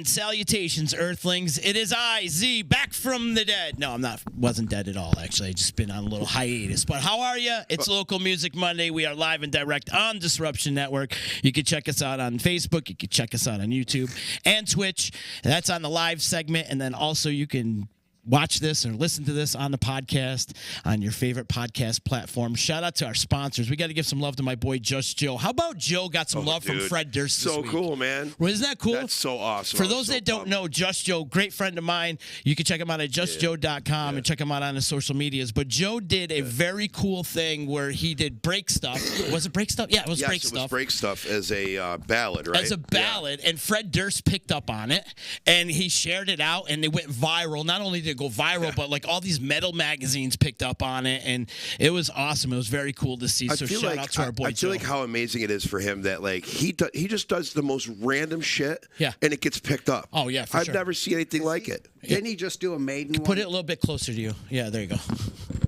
salutations, Earthlings. It is I, Z, back from the dead. No, I'm not. Wasn't dead at all, actually. I just been on a little hiatus. But how are you? It's Local Music Monday. We are live and direct on Disruption Network. You can check us out on Facebook. You can check us out on YouTube and Twitch. That's on the live segment. And then also you can watch this or listen to this on the podcast on your favorite podcast platform. Shout out to our sponsors. We got to give some love to my boy Just Joe. How about Joe got some love from Fred Durst this So week? cool, man. Well, isn't that cool? That's so awesome. For those that don't know, Just Joe, great friend of mine. You can check him out at justjoe.com and check him out on his social medias. But Joe did a very cool thing where he did Break Stuff. Was it Break Stuff? Yeah, it was Break Stuff. It was Break Stuff as a ballad, right? As a ballad, and Fred Durst picked up on it, and he shared it out, and they went viral. Not only did it go viral, but like all these metal magazines picked up on it, and it was awesome. It was very cool to see. So shout out to our boy Joe. I feel like how amazing it is for him that like he just does the most random shit, and it gets picked up. Oh yeah, for I've sure. never seen anything like it. Didn't he just do a Maiden one? Put it a little bit closer to you. Yeah, there you go.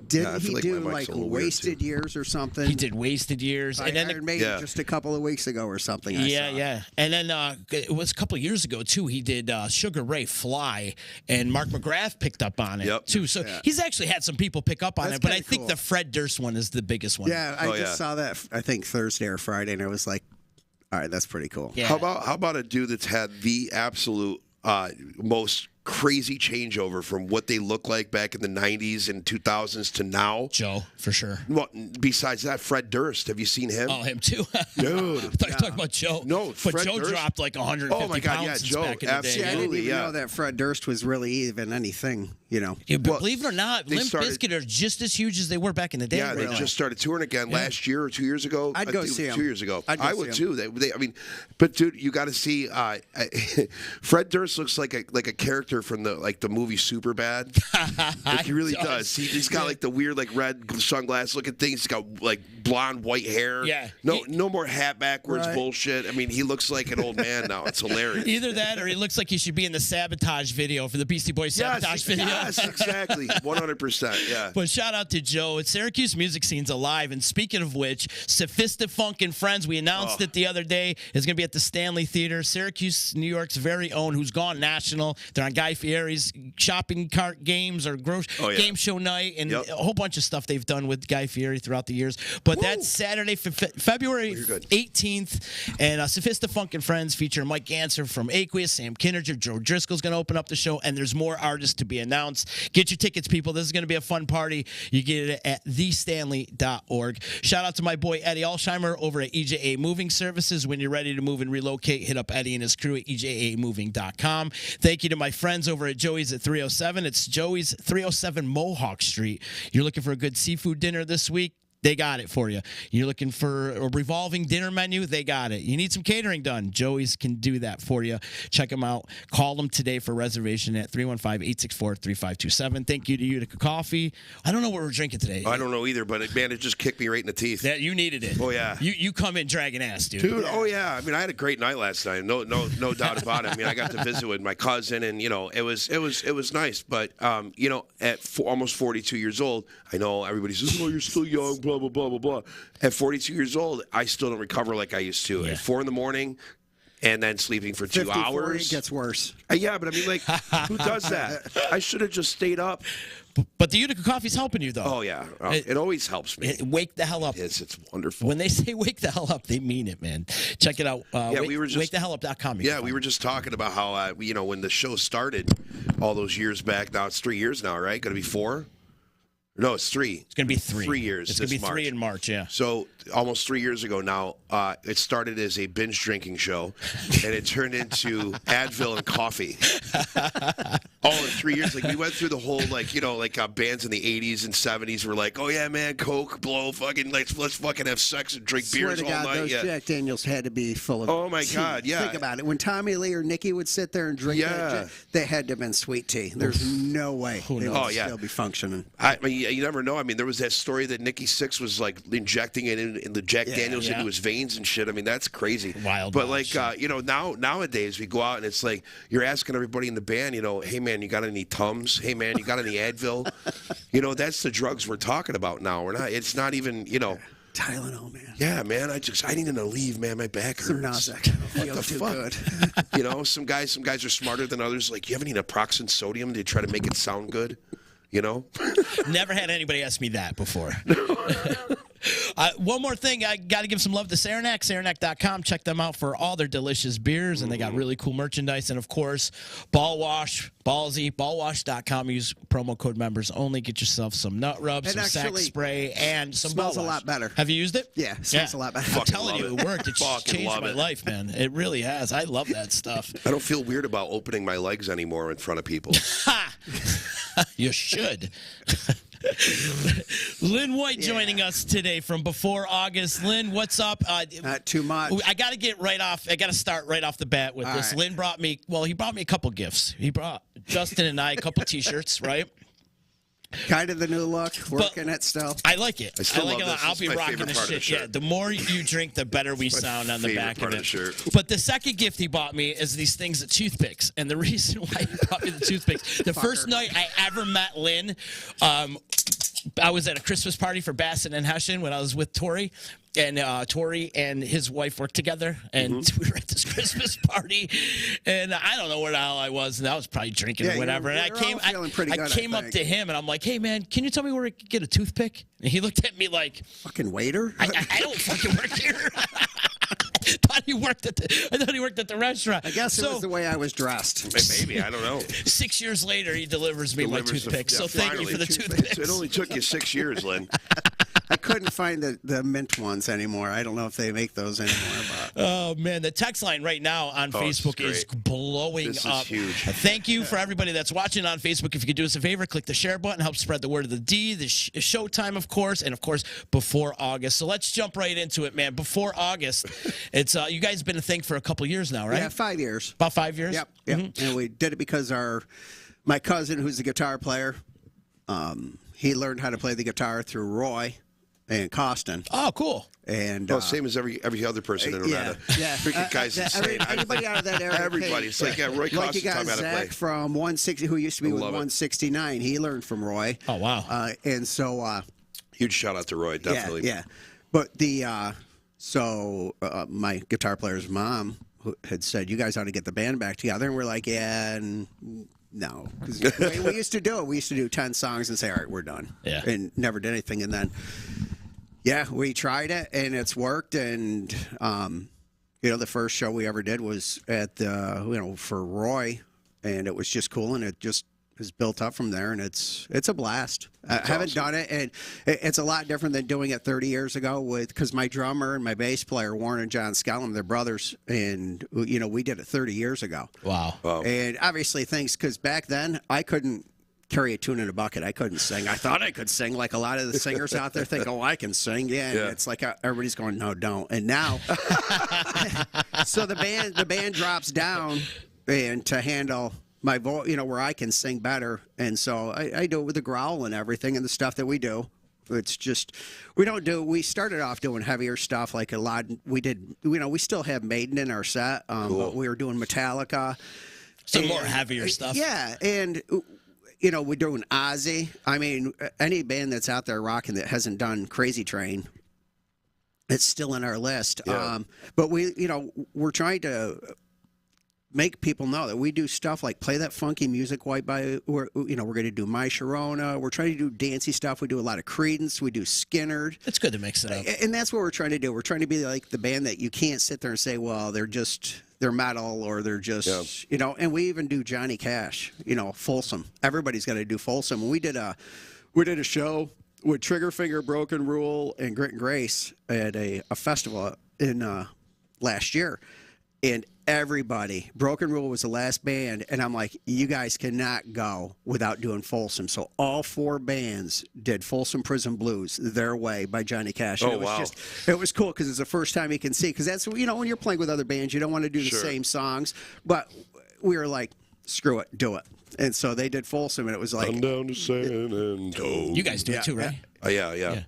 Didn't he like do my mic's like a little weird, Wasted too. Years or something? He did Wasted Years, I and then heard Maiden just a couple of weeks ago or something. I saw. And then it was a couple of years ago too. He did Sugar Ray Fly, and Mark McGrath picked up on it too. So he's actually had some people pick up on it, but I think the Fred Durst one is the biggest one. Yeah, I just saw that. I think Thursday or Friday, and I was like, "All right, that's pretty cool." Yeah. How about a dude that's had the absolute most crazy changeover from what they look like back in the 90s and 2000s to now? Joe, for sure. Well, besides that, Fred Durst. Have you seen him? Oh, him too. Dude. I thought you were talking about Joe. No, but Fred Joe Durst. dropped like 150 Oh my God, pounds since Joe, back in the day. See, I didn't absolutely, even know that Fred Durst was really even anything, you know. Yeah, but Well, believe it or not, they Limp started- Bizkit are just as huge as they were back in the day. Yeah, they just started touring again last year or 2 years ago. I'd I go think it see was 'em. 2 years ago. I'd go I see would 'em. too. I mean, but dude, you got to see. Fred Durst looks like a character from the movie Superbad. Like he really does. He's got like the weird like red sunglass looking thing. He's got like blonde white hair. Yeah. No more hat backwards Right. bullshit. I mean, he looks like an old man now. It's hilarious. Either that or he looks like he should be in the Sabotage video for the Beastie Boys Sabotage video. Yes, exactly. 100%. Yeah. But shout out to Joe. It's Syracuse music scene's alive. And speaking of which, Sophistafunk and Friends, we announced it the other day, is going to be at the Stanley Theater. Syracuse, New York's very own, who's gone national. They're on Guy Fieri's shopping cart games or game show night and a whole bunch of stuff they've done with Guy Fieri throughout the years. But that's Saturday, February 18th. And Sophistafunk and Friends feature Mike Ganser from Aqueous, Sam Kinninger, Joe Driscoll's going to open up the show, and there's more artists to be announced. Get your tickets, people. This is going to be a fun party. You get it at thestanley.org. Shout out to my boy Eddie Alsheimer over at EJA Moving Services. When you're ready to move and relocate, hit up Eddie and his crew at ejamoving.com. Thank you to my friends over at Joey's at 307. It's Joey's 307 Mohawk Street. You're looking for a good seafood dinner this week? They got it for you. You're looking for a revolving dinner menu? They got it. You need some catering done? Joey's can do that for you. Check them out. Call them today for reservation at 315-864-3527. Thank you to Utica Coffee. I don't know what we're drinking today. I don't know either, but it just kicked me right in the teeth. That you needed it. Oh yeah. You come in dragging ass, dude. Dude, oh yeah. I mean, I had a great night last night. No doubt about it. I mean, I got to visit with my cousin, and it was nice. But at almost 42 years old, I know everybody says, "Oh, you're still young." Blah blah blah blah blah. At 42 years old, I still don't recover like I used to. At 4 a.m. and then sleeping for 2 hours. It gets worse. Yeah, but I mean, like, who does that? I should have just stayed up. But the Utica Coffee's helping you, though. Oh, yeah. It always helps me. Wake the hell up. It's wonderful. When they say wake the hell up, they mean it, man. Check it out. We were just wakethehellup.com. Yeah, we were just talking about how, when the show started all those years back. Now it's 3 years now, right? Going to be 4? No, it's 3. It's going to be 3. 3 years. It's going to be 3 in March, yeah. So almost 3 years ago now, it started as a binge drinking show, and it turned into Advil and coffee. All in 3 years. Like we went through the whole bands in the 80s and 70s were like, oh yeah, man, Coke, blow, fucking let's fucking have sex and drink Swear beers to all God, night. those Jack Daniels had to be full of. Oh my tea. God, yeah. Think about it. When Tommy Lee or Nikki would sit there and drink that, they had to have been sweet tea. There's no way they would still be functioning. I mean, you never know. I mean, there was that story that Nikki Sixx was like injecting it in the Jack Daniels into his veins and shit. I mean, that's crazy. Wild. But nowadays we go out and it's like you're asking everybody in the band, hey man, you got any Tums? Hey man, you got any Advil? That's the drugs we're talking about now. We're not. It's not even. Tylenol, man. Yeah, man. I need to leave, man. My back hurts. Some Prozac. What Feel the too fuck? good. You know, some guys are smarter than others. Like, you ever need naproxen sodium? They try to make it sound good. You know? Never had anybody ask me that before. One more thing, I got to give some love to Saranac, saranac.com. Check them out for all their delicious beers, and they got really cool merchandise. And, of course, Ball Wash, Ballsy, ballwash.com. Use promo code members only. Get yourself some nut rubs, some sack spray, and some smells Ball a Wash. lot better. Have you used it? Yeah, it smells a lot better. I'm telling you, it worked. It changed my it. life, man. It really has. I love that stuff. I don't feel weird about opening my legs anymore in front of people. Ha! You should. Lynn White joining us today from Before August. Lynn, what's up? Not too much. I got to get right off. I got to start right off the bat with this. Right. Lynn brought me. Well, he brought me a couple gifts. He brought Justin and I a couple T-shirts, right? Kind of the new look, working it still. I like it. I still like love it. this. I'll It's be my rocking favorite the part of the shit. Yeah, shirt. the more you drink, the better we sound on the favorite back part of of it. the shirt. But the second gift he bought me is these things, the toothpicks. And the reason why he bought me the toothpicks, the first night I ever met Lynn, I was at a Christmas party for Bassett and Hessian when I was with Tori. And Tori and his wife worked together, and we were at this Christmas party, and I don't know where the hell I was, and I was probably drinking or whatever. And I came up to him, and I'm like, "Hey, man, can you tell me where I could get a toothpick?" And he looked at me like, "Fucking waiter? I don't fucking work here." I thought he worked at the restaurant. I guess it was the way I was dressed. Maybe, I don't know. 6 years later, he delivers me my toothpicks. So thank you for the toothpicks. It only took you 6 years, Lynn. I couldn't find the mint ones anymore. I don't know if they make those anymore. But. Oh, man. The text line right now on Facebook is blowing this up. Is huge. Thank you for everybody that's watching on Facebook. If you could do us a favor, click the share button. Help spread the word of the D, the showtime, of course, and, of course, Before August. So let's jump right into it, man. Before August, it's you guys have been a thing for a couple years now, right? Yeah, 5 years. About 5 years? Yep. Mm-hmm. And we did it because my cousin, who's a guitar player, he learned how to play the guitar through Roy and Costin. Oh, cool. And same as every other person in Nevada. Yeah. Freaking guys insane. Anybody out of that area. Everybody. It's like Roy Costin like you got taught me how to play. Zach from 160, who used to be with 169. He learned from Roy. Oh, wow. And so... huge shout out to Roy, definitely. Yeah. But my guitar player's mom had said, "You guys ought to get the band back together." And we're like, "Yeah, and no." Because we used to do it. We used to do 10 songs and say, "All right, we're done." Yeah. And never did anything. And then, we tried it, and it's worked. And, the first show we ever did was at for Roy. And it was just cool, and it just has built up from there, and it's a blast. I haven't done it, and it's a lot different than doing it 30 years ago because my drummer and my bass player, Warren and John Skellum, they're brothers, and, we did it 30 years ago. Wow. And obviously because back then I couldn't carry a tune in a bucket. I couldn't sing. I thought I could sing like a lot of the singers out there think, "Oh, I can sing." Yeah. And it's like everybody's going, "No, don't." And now, so the band drops down and to handle my voice, where I can sing better. And so I do it with the growl and everything and the stuff that we do. It's just, we started off doing heavier stuff like a lot. We did, we still have Maiden in our set, but we were doing Metallica. Some more heavier stuff. Yeah. And, we're doing Ozzy. I mean, any band that's out there rocking that hasn't done Crazy Train, it's still in our list. Yeah. But we're trying to make people know that we do stuff like play that funky music we're going to do My Sharona. We're trying to do dancey stuff. We do a lot of Creedence. We do Skynyrd. It's good to mix it up. And that's what we're trying to do. We're trying to be like the band that you can't sit there and say, well, they're metal or they're just, and we even do Johnny Cash, Folsom. Everybody's got to do Folsom. We did a show with Triggerfinger, Broken Rule, and Grit and Grace at a festival in last year. And everybody, Broken Rule was the last band, and I'm like, you guys cannot go without doing Folsom. So all 4 bands did Folsom Prison Blues their way by Johnny Cash. And it was cool because it's the first time you can see, because that's, when you're playing with other bands, you don't want to do the same songs. But we were like, screw it, do it. And so they did Folsom, and it was like, I'm down to San Antonio. You guys do it too, right? Yeah.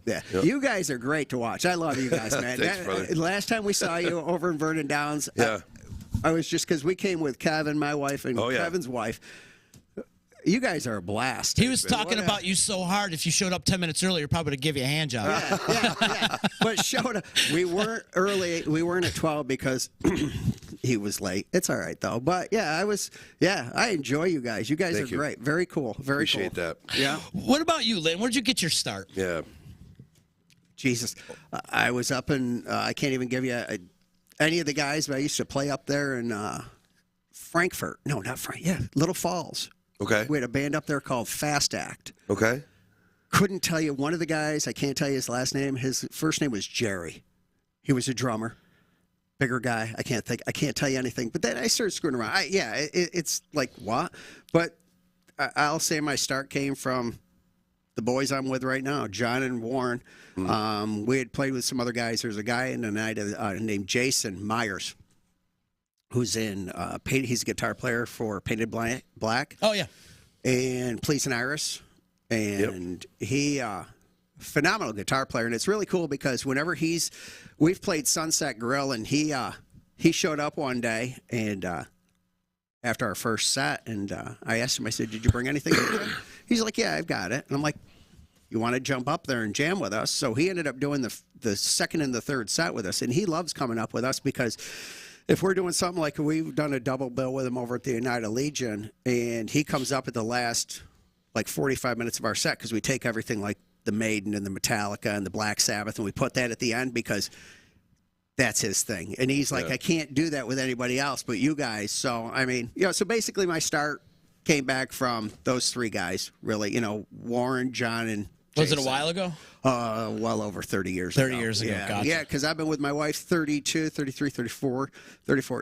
You guys are great to watch. I love you guys, man. Thanks, brother. Last time we saw you over in Vernon Downs, I was just because we came with Kevin, my wife, and Kevin's wife. You guys are a blast. He was talking about you so hard. If you showed up 10 minutes earlier, probably would give you a hand job. Yeah. But showed up. We weren't early. We weren't at 12 because he was late. It's all right though. But yeah, I enjoy you guys. You guys are great. Very cool. Very Appreciate cool. that. Yeah. What about you, Lynn? Where'd you get your start? Yeah. Jesus, I was up in. I can't even give you any of the guys, but I used to play up there in Frankfurt. No, not Frank. Yeah, Little Falls. Okay. We had a band up there called Fast Act. Okay. Couldn't tell you one of the guys. I can't tell you his last name. His first name was Jerry. He was a drummer, bigger guy. I can't tell you anything. But then I started screwing around. It's like what? But I'll say my start came from the boys I'm with right now, John and Warren. We had played with some other guys. There's a guy in the night named Jason Myers, who's in he's a guitar player for Painted Black. Oh, yeah. And Police and Iris. And he, phenomenal guitar player. And it's really cool because whenever we've played Sunset Grill, and he showed up one day and after our first set, and I asked him, I said, did you bring anything? He's like, yeah, I've got it. And I'm like, you want to jump up there and jam with us? So he ended up doing the second and the third set with us. And he loves coming up with us because if we're doing something like we've done a double bill with him over at the United Legion, and he comes up at the last, 45 minutes of our set, because we take everything like the Maiden and the Metallica and the Black Sabbath, and we put that at the end because that's his thing. And he's like, I can't do that with anybody else but you guys. So, I mean, so basically my start came back from those three guys, really, Warren, John, and Jason. Was it a while ago? Well over 30 years ago. 30 years ago, yeah. gotcha. Yeah, because I've been with my wife 32, 33, 34.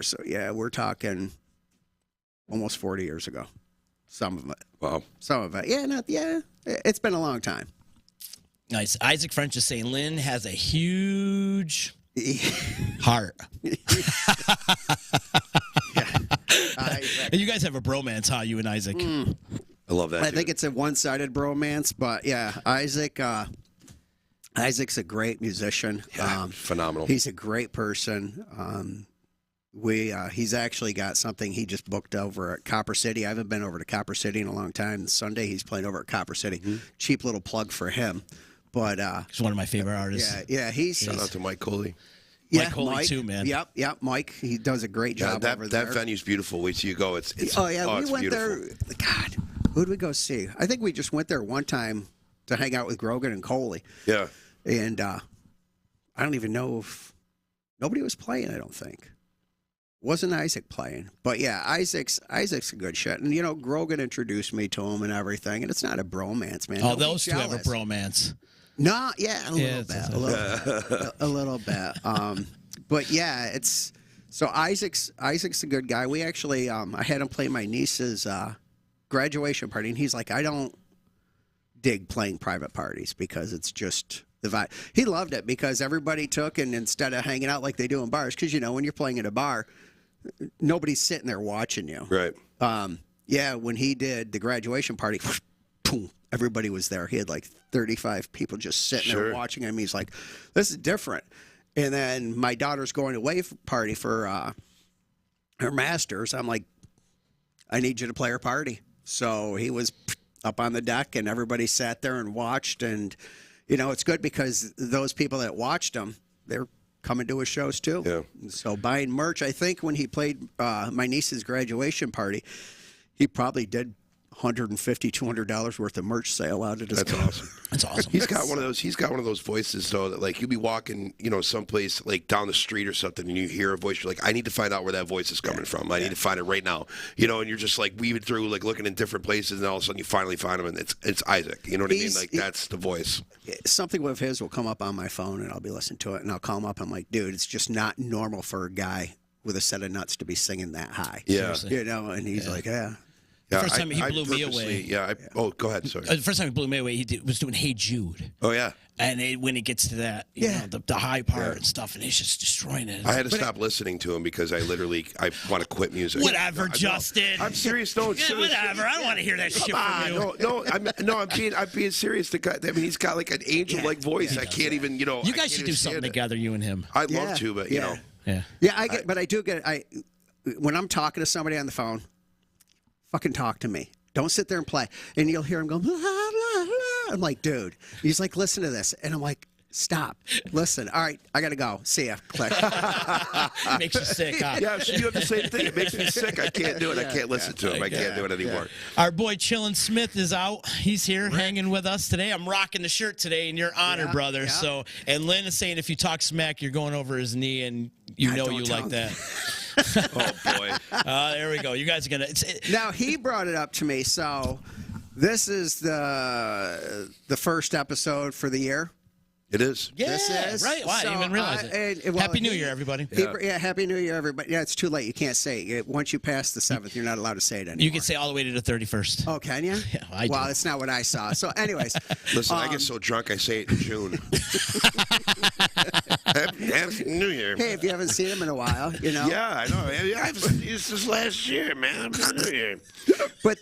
So, yeah, we're talking almost 40 years ago. Some of it. Wow. Some of it. Yeah, it's been a long time. Nice. Isaac French is saying Lynn has a huge heart. And you guys have a bromance, huh? You and Isaac. I love that. I think it's a one-sided bromance, but yeah, Isaac's a great musician. Yeah, phenomenal. He's a great person. He's actually got something he just booked over at Copper City. I haven't been over to Copper City in a long time. Sunday he's playing over at Copper City. Mm-hmm. Cheap little plug for him. But he's one of my favorite artists. Yeah. Shout out to Mike Coley. Yeah, Mike Coley too, man. Yep. Mike, he does a great job over there. That venue's beautiful. Wait till you go. It's we went beautiful. there. God, who'd we go see? I think we just went there one time to hang out with Grogan and Coley. Yeah. And I don't even know if nobody was playing. I don't think. Wasn't Isaac playing? But yeah, Isaac's a good shit. And Grogan introduced me to him and everything. And it's not a bromance, man. Oh, those two have a bromance. No, yeah, a little bit. But yeah, it's so Isaac's a good guy. We actually I had him play my niece's graduation party, and he's like, I don't dig playing private parties because it's just the vibe. He loved it because everybody took, and instead of hanging out like they do in bars, because when you're playing at a bar, nobody's sitting there watching you. Right. Yeah, when he did the graduation party, boom, everybody was there. He had like 35 people just sitting there watching him. He's like, this is different. And then my daughter's going away party for her master's. I'm like, I need you to play her party. So he was up on the deck, and everybody sat there and watched. And, it's good because those people that watched him, they're coming to his shows too. Yeah. So buying merch, I think when he played my niece's graduation party, he probably did $150, $200 worth of merch sale out of his That's awesome. That's awesome. He's got one of those voices though that like you'll be walking, someplace like down the street or something, and you hear a voice. You're like, I need to find out where that voice is coming from. I need to find it right now. And you're just like weaving through, like looking in different places, and all of a sudden you finally find him, and it's Isaac. You know what I mean? Like that's the voice. Something with his will come up on my phone, and I'll be listening to it, and I'll call him up. I'm like, dude, it's just not normal for a guy with a set of nuts to be singing that high. Yeah. And he's like, yeah. The first time he blew me away. Yeah. Go ahead. Sorry. The first time he blew me away, was doing "Hey Jude." Oh yeah. And when it gets to that, the high part and stuff, and he's just destroying it. I had to stop listeing to him because I want to quit music. Whatever, Justin. I'm serious. No, whatever. I don't want to hear that shit from you. I'm being serious. The guy. I mean, he's got like an angel-like voice. I can't even. You guys should do something together, you and him. I'd love to, but Yeah. Yeah, but I do get. When I'm talking to somebody on the phone, fucking talk to me. Don't sit there and play. And you'll hear him go, blah, blah, blah. I'm like, dude. He's like, listen to this. And I'm like, stop. Listen. All right, I got to go. See ya. Click. Makes you sick, huh? Yeah, so you have the same thing. It makes me sick. I can't do it. I can't listen to him. I can't do it anymore. Our boy Chillin' Smith is out. He's here hanging with us today. I'm rocking the shirt today in your honor, brother. So, and Lynn is saying if you talk smack, you're going over his knee, and you know you like that. Oh, boy. There we go. You guys are going to. Now, he brought it up to me. So this is the first episode for the year. It is. Yeah, This is right. Wow, I didn't even realize it. Well, Happy New Year, everybody. Happy New Year, everybody. Yeah, it's too late. You can't say it. Once you pass the 7th, you're not allowed to say it anymore. You can say all the way to the 31st. Oh, can you? Yeah, I do. Well, that's not what I saw. So, anyways. Listen, I get so drunk, I say it in June. Happy New Year. Hey, if you haven't seen him in a while, you know. Yeah, I know. I haven't seen this last year, man. Happy New Year. But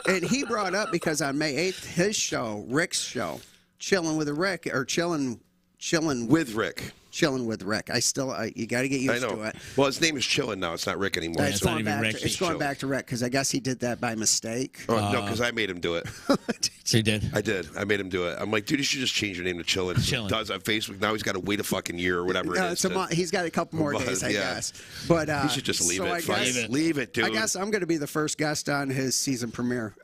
and he brought up because on May 8th, his show, Rick's show, Chilling with Rick, or Chilling With Rick. Chilling with Rick. You got to get used to it. Well, his name is Chillin' now. It's not Rick anymore. It's not going even back Rick. to, it's going back to Rick because I guess he did that by mistake. Oh, no, because I made him do it. He did. I did. I made him do it. I'm like, dude, you should just change your name to Chillin'. Chillin'. He does on Facebook. Now he's got to wait a fucking year or whatever it is. He's got a couple more days, I guess. But he should just leave so it. Leave it, dude. I guess I'm going to be the first guest on his season premiere.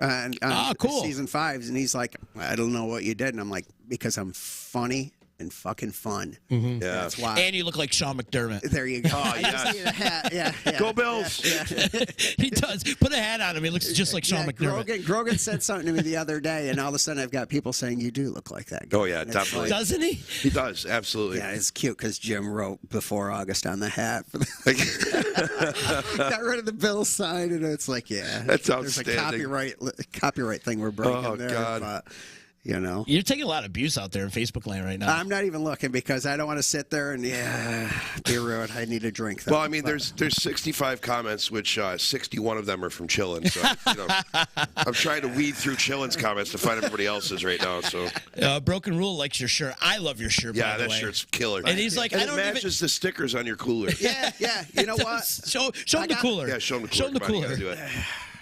Cool. Season 5. And he's like, I don't know what you did. And I'm like, because I'm funny and fucking fun. Yeah. That's why. And you look like Sean McDermott. There you go. Oh, I just need a hat. Yeah. Go Bills. He does. Put a hat on him. He looks just like Sean McDermott. Grogan said something to me the other day, and all of a sudden I've got people saying, you do look like that guy. Oh, yeah, And it's definitely. like- Doesn't he? He does, absolutely. yeah, it's cute because Jim wrote before August on the hat. Got rid of the Bills sign, and it's like, yeah. That's There's outstanding. a copyright thing we're breaking Oh, there. God. But, you know. You're taking a lot of abuse out there in Facebook land right now. I'm not even looking because I don't want to sit there and be rude. I need a drink. Though. Well, I mean, there's 65 comments, which 61 of them are from Chillin'. So, I'm trying to weed through Chillin's comments to find everybody else's right now. So, Broken Rule likes your shirt. I love your shirt. yeah, by the that way. shirt's killer. And he's like, and I don't it matches the stickers on your cooler. Yeah. You know what? Show him the cooler. Yeah, show him the cooler. Show him the Come on, you cooler. gotta do it.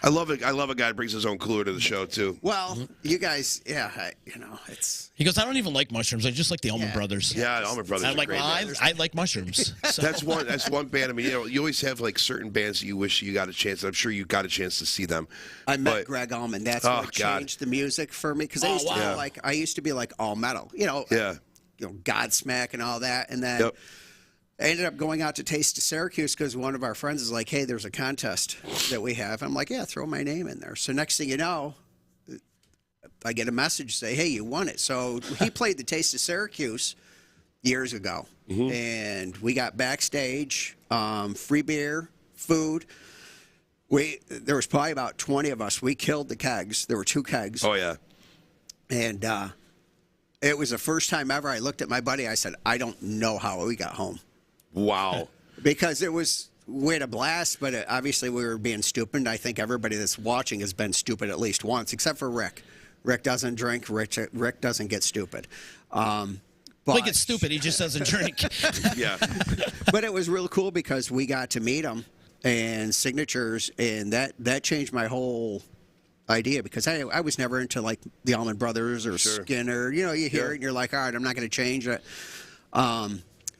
I love it. I love a guy that brings his own cooler to the show too. Well, you guys, it's. He goes, I don't even like mushrooms. I just like the Allman Brothers. Yeah, Allman Brothers. I'm are like, great well, bands. I like mushrooms. So. That's one band. I mean, you always have like certain bands that you wish you got a chance. I'm sure you got a chance to see them. I met Greg Allman. That's what changed the music for me because I used to be like all metal, Yeah. Godsmack and all that, and then. Yep. I ended up going out to Taste of Syracuse because one of our friends is like, hey, there's a contest that we have. I'm like, yeah, throw my name in there. So next thing you know, I get a message say, hey, you won it. So he played the Taste of Syracuse years ago. Mm-hmm. And we got backstage, free beer, food. There was probably about 20 of us. We killed the kegs. There were 2 kegs. Oh, yeah. And it was the first time ever I looked at my buddy. I said, I don't know how we got home. Wow. Because we had a blast, but obviously we were being stupid. I think everybody that's watching has been stupid at least once, except for Rick. Rick doesn't drink. Rick doesn't get stupid. Well, he gets stupid. He just doesn't drink. Yeah. But it was real cool because we got to meet him and signatures, and that changed my whole idea because I was never into like the Allman Brothers or Skinner. You hear it and you're like, all right, I'm not going to change it.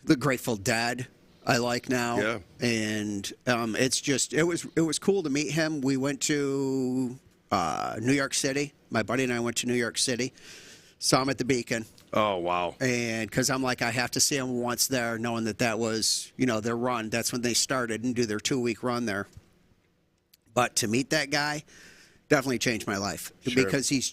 The Grateful Dead I like now. Yeah. And it's just it was cool to meet him. We went to New York City. My buddy and I went to New York City. Saw him at the Beacon. Oh, wow. And because I'm like, I have to see him once there, knowing that was, their run. That's when they started and do their 2-week run there. But to meet that guy definitely changed my life because he's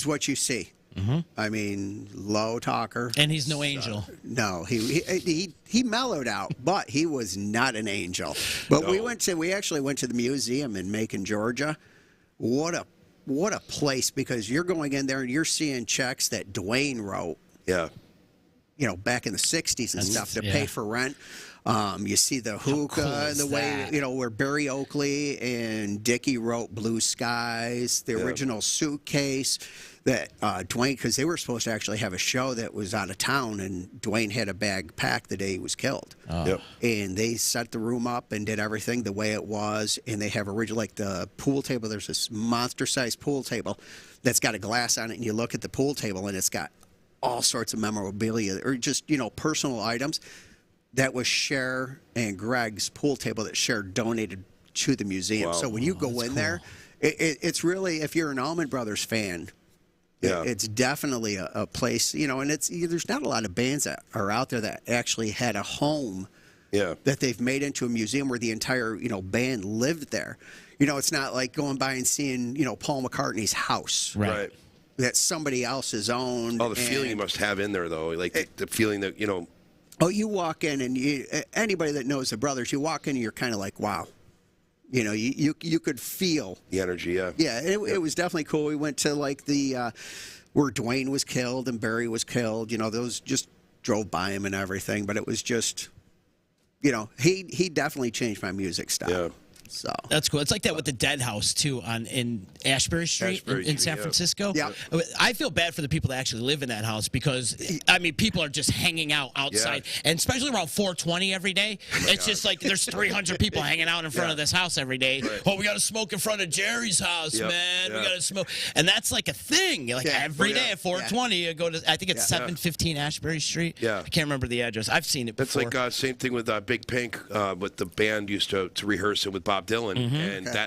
what you see. Mm-hmm. I mean, low talker. And he's no angel. No, he mellowed out, but he was not an angel. But we actually went to the museum in Macon, Georgia. What a place, because you're going in there and you're seeing checks that Dwayne wrote. Yeah. back in the 60s and stuff to yeah. pay for rent. You see the hookah cool and is the way, that? where Barry Oakley and Dickie wrote Blue Skies, the original Suitcase that Dwayne, because they were supposed to actually have a show that was out of town, and Dwayne had a bag packed the day he was killed. Yep. And they set the room up and did everything the way it was. And they have original, like the pool table, there's this monster-sized pool table that's got a glass on it, and you look at the pool table, and it's got all sorts of memorabilia or just, personal items. That was Cher and Greg's pool table that Cher donated to the museum. Wow. So when you go in there, it's really, if you're an Allman Brothers fan, it's definitely a place, and there's not a lot of bands that are out there that actually had a home that they've made into a museum where the entire, band lived there. It's not like going by and seeing, Paul McCartney's house. Right. That somebody else's owned. Oh, the feeling you must have in there, though. Like the feeling that, Oh, you walk in, and anybody that knows the brothers, you walk in, and you're kind of like, wow. You could feel the energy, yeah. Yeah, it was definitely cool. We went to like the where Dwayne was killed and Barry was killed. Those just drove by him and everything. But it was just, he definitely changed my music style. Yeah. So that's cool. It's like that with the Dead House too, in Ashbury Street in San Francisco. Yeah. I feel bad for the people that actually live in that house because people are just hanging out outside, and especially around 420 every day. It's just like there's 300 people hanging out in front of this house every day. Right. Oh, we got to smoke in front of Jerry's house, man. We got to smoke, and that's like a thing. Like every day at 420, you go to. I think it's 715 Ashbury Street. Yeah. I can't remember the address. I've seen it before. That's like same thing with Big Pink. With the band used to rehearse it with Bob Dylan,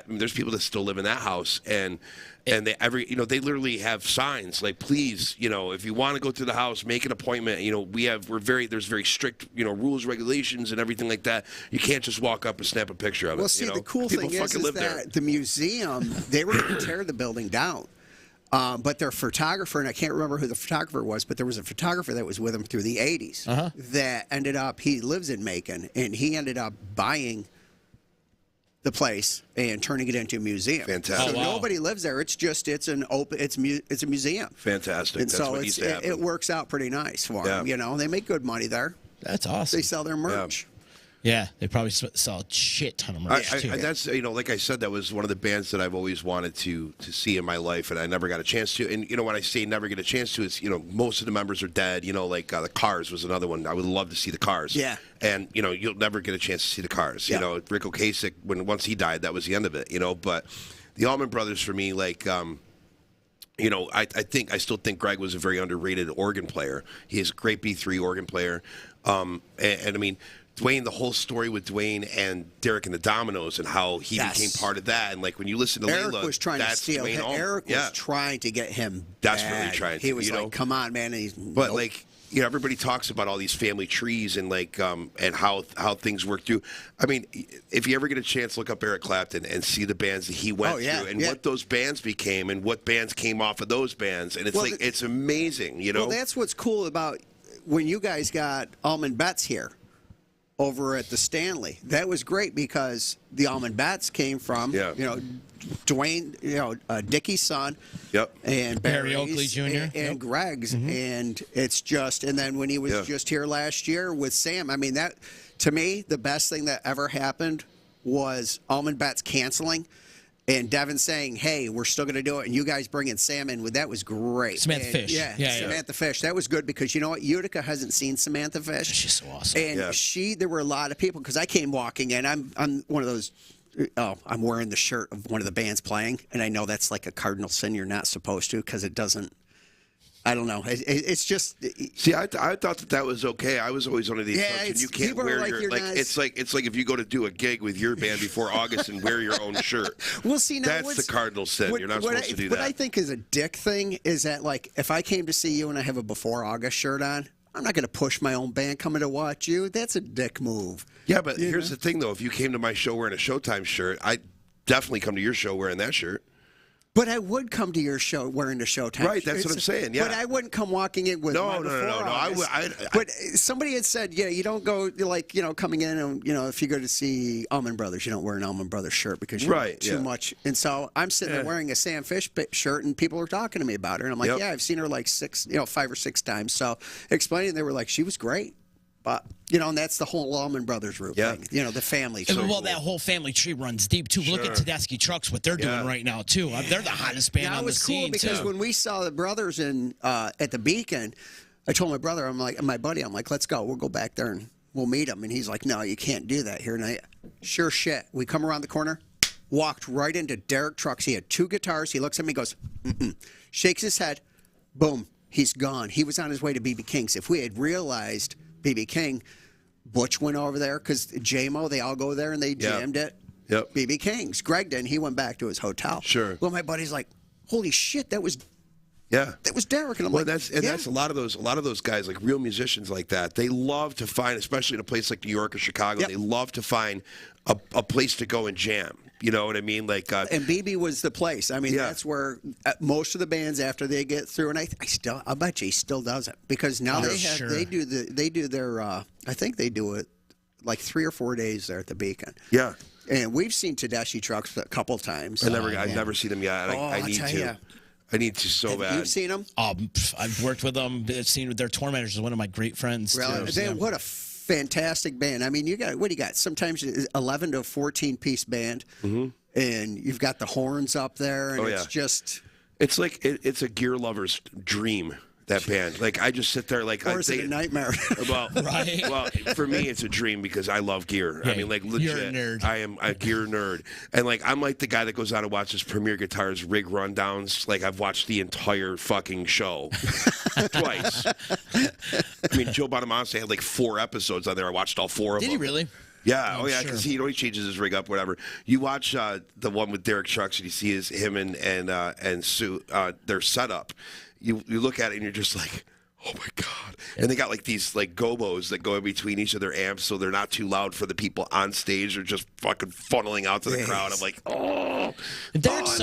and there's people that still live in that house, and they they literally have signs like, please, if you want to go to the house, make an appointment. There's very strict rules, regulations, and everything like that. You can't just walk up and snap a picture of it. Well, see, the cool thing is that the museum, they were going to tear the building down. But their photographer, and I can't remember who the photographer was, but there was a photographer that was with him through the 80s that ended up, he lives in Macon, and he ended up buying the place and turning it into a museum. Fantastic. So nobody lives there. It's just it's a museum. Fantastic. And That's so what used to happen. it works out pretty nice for them. They make good money there. That's awesome. They sell their merch. Yeah, they probably sell a shit ton of merch too. That's like I said, that was one of the bands that I've always wanted to see in my life, and I never got a chance to. And when I say never get a chance to, it's most of the members are dead. Like the Cars was another one. I would love to see the Cars. Yeah. And you'll never get a chance to see the Cars. Rick Ocasek, once he died, that was the end of it. But the Allman Brothers for me, I still think Greg was a very underrated organ player. He is a great B3 organ player, and I mean. Dwayne, the whole story with Dwayne and Derek and the Dominoes and how he became part of that. And when you listen to Eric Layla, was trying to steal him. Eric was trying to get him desperately trying to. He was like, come on, man. But everybody talks about all these family trees and and how things work through. I mean, if you ever get a chance, look up Eric Clapton and see the bands that he went through and what those bands became and what bands came off of those bands. And it's it's amazing, Well, that's what's cool about when you guys got Allman Betts here. Over at the Stanley. That was great because the Allman Bats came from, Dwayne, Dickie's son, and Barry Oakley Jr. and Greg's, and it's just, and then when he was just here last year with Sam, I mean, that, to me, the best thing that ever happened was Allman Bats canceling. And Devin saying, hey, we're still going to do it. And you guys bringing Sam in, that was great. Samantha Fish. Yeah, Samantha Fish. That was good because you know what? Utica hasn't seen Samantha Fish. She's so awesome. And there were a lot of people, because I came walking in. I'm one of those, I'm wearing the shirt of one of the bands playing. And I know that's like a cardinal sin you're not supposed to because it doesn't. I don't know. It's just. See, I thought that was okay. I was always under the assumption you can't wear your it's like if you go to do a gig with your band before August and wear your own shirt. Well, see, now that's the cardinal sin. You're not supposed to do that. What I think is a dick thing is that if I came to see you and I have a before August shirt on, I'm not going to push my own band coming to watch you. That's a dick move. Yeah, but here's the thing though: if you came to my show wearing a Showtime shirt, I'd definitely come to your show wearing that shirt. But I would come to your show wearing the Showtime. Right, that's what I'm saying. Yeah. But I wouldn't come walking in with No. But somebody had said, yeah, you don't go like coming in and if you go to see Allman Brothers, you don't wear an Allman Brothers shirt because you're too much. And so I'm sitting there wearing a Sam Fish shirt, and people are talking to me about her, and I'm like, yeah, I've seen her like 5 or 6 times. So explaining, they were like, she was great. But, and that's the whole Allman Brothers thing. The family tree. Well, that whole family tree runs deep, too. Look at Tedeschi Trucks, what they're doing right now, too. They're the hottest band on the scene, too. Because when we saw the brothers at the Beacon, I told my brother, my buddy, let's go. We'll go back there and we'll meet him. And he's like, no, you can't do that here. And sure shit. We come around the corner, walked right into Derek Trucks. He had 2 guitars. He looks at me, goes, shakes his head, boom, he's gone. He was on his way to B.B. King's. If we had realized B.B. King, Butch went over there because J-Mo, they all go there and they jammed it. Yep. B.B. King's. Greg didn't. He went back to his hotel. Sure. Well, my buddy's like, holy shit, that was Derek. And I'm that's a lot of those guys, like real musicians like that. They love to find, especially in a place like New York or Chicago, they love to find a place to go and jam. You know what I mean? Like, and BB was the place. I mean, that's where most of the bands after they get through, and I bet you he still does it because now they do their I think they do it like 3 or 4 days there at the Beacon. Yeah. And we've seen Tedeschi Trucks a couple times. I've never seen them yet. I need to. I need to so bad. You've seen them? I've worked with them. I've seen their tour managers. One of my great friends. Really? What a fantastic band. I mean, what do you got? Sometimes 11 to 14-piece band, and you've got the horns up there, and it's just... It's like, it's a gear lover's dream, that band. Like, I just sit there like... Or is it a nightmare? Well, for me, it's a dream because I love gear. Yeah, I mean, like, legit. You're a nerd. I am a gear nerd. And, like, I'm like the guy that goes out and watches Premier Guitars rig rundowns. Like, I've watched the entire fucking show twice. I mean, Joe Bonamassa had like 4 episodes on there. I watched all 4 of them. Did he really? Yeah, because he always changes his rig up, whatever. You watch the one with Derek Trucks, and you see him and Sue, their setup. You look at it, and you're just like, oh my god! And they got like these like gobos that go in between each of their amps, so they're not too loud for the people on stage. They're just fucking funneling out to the crowd. I'm like, I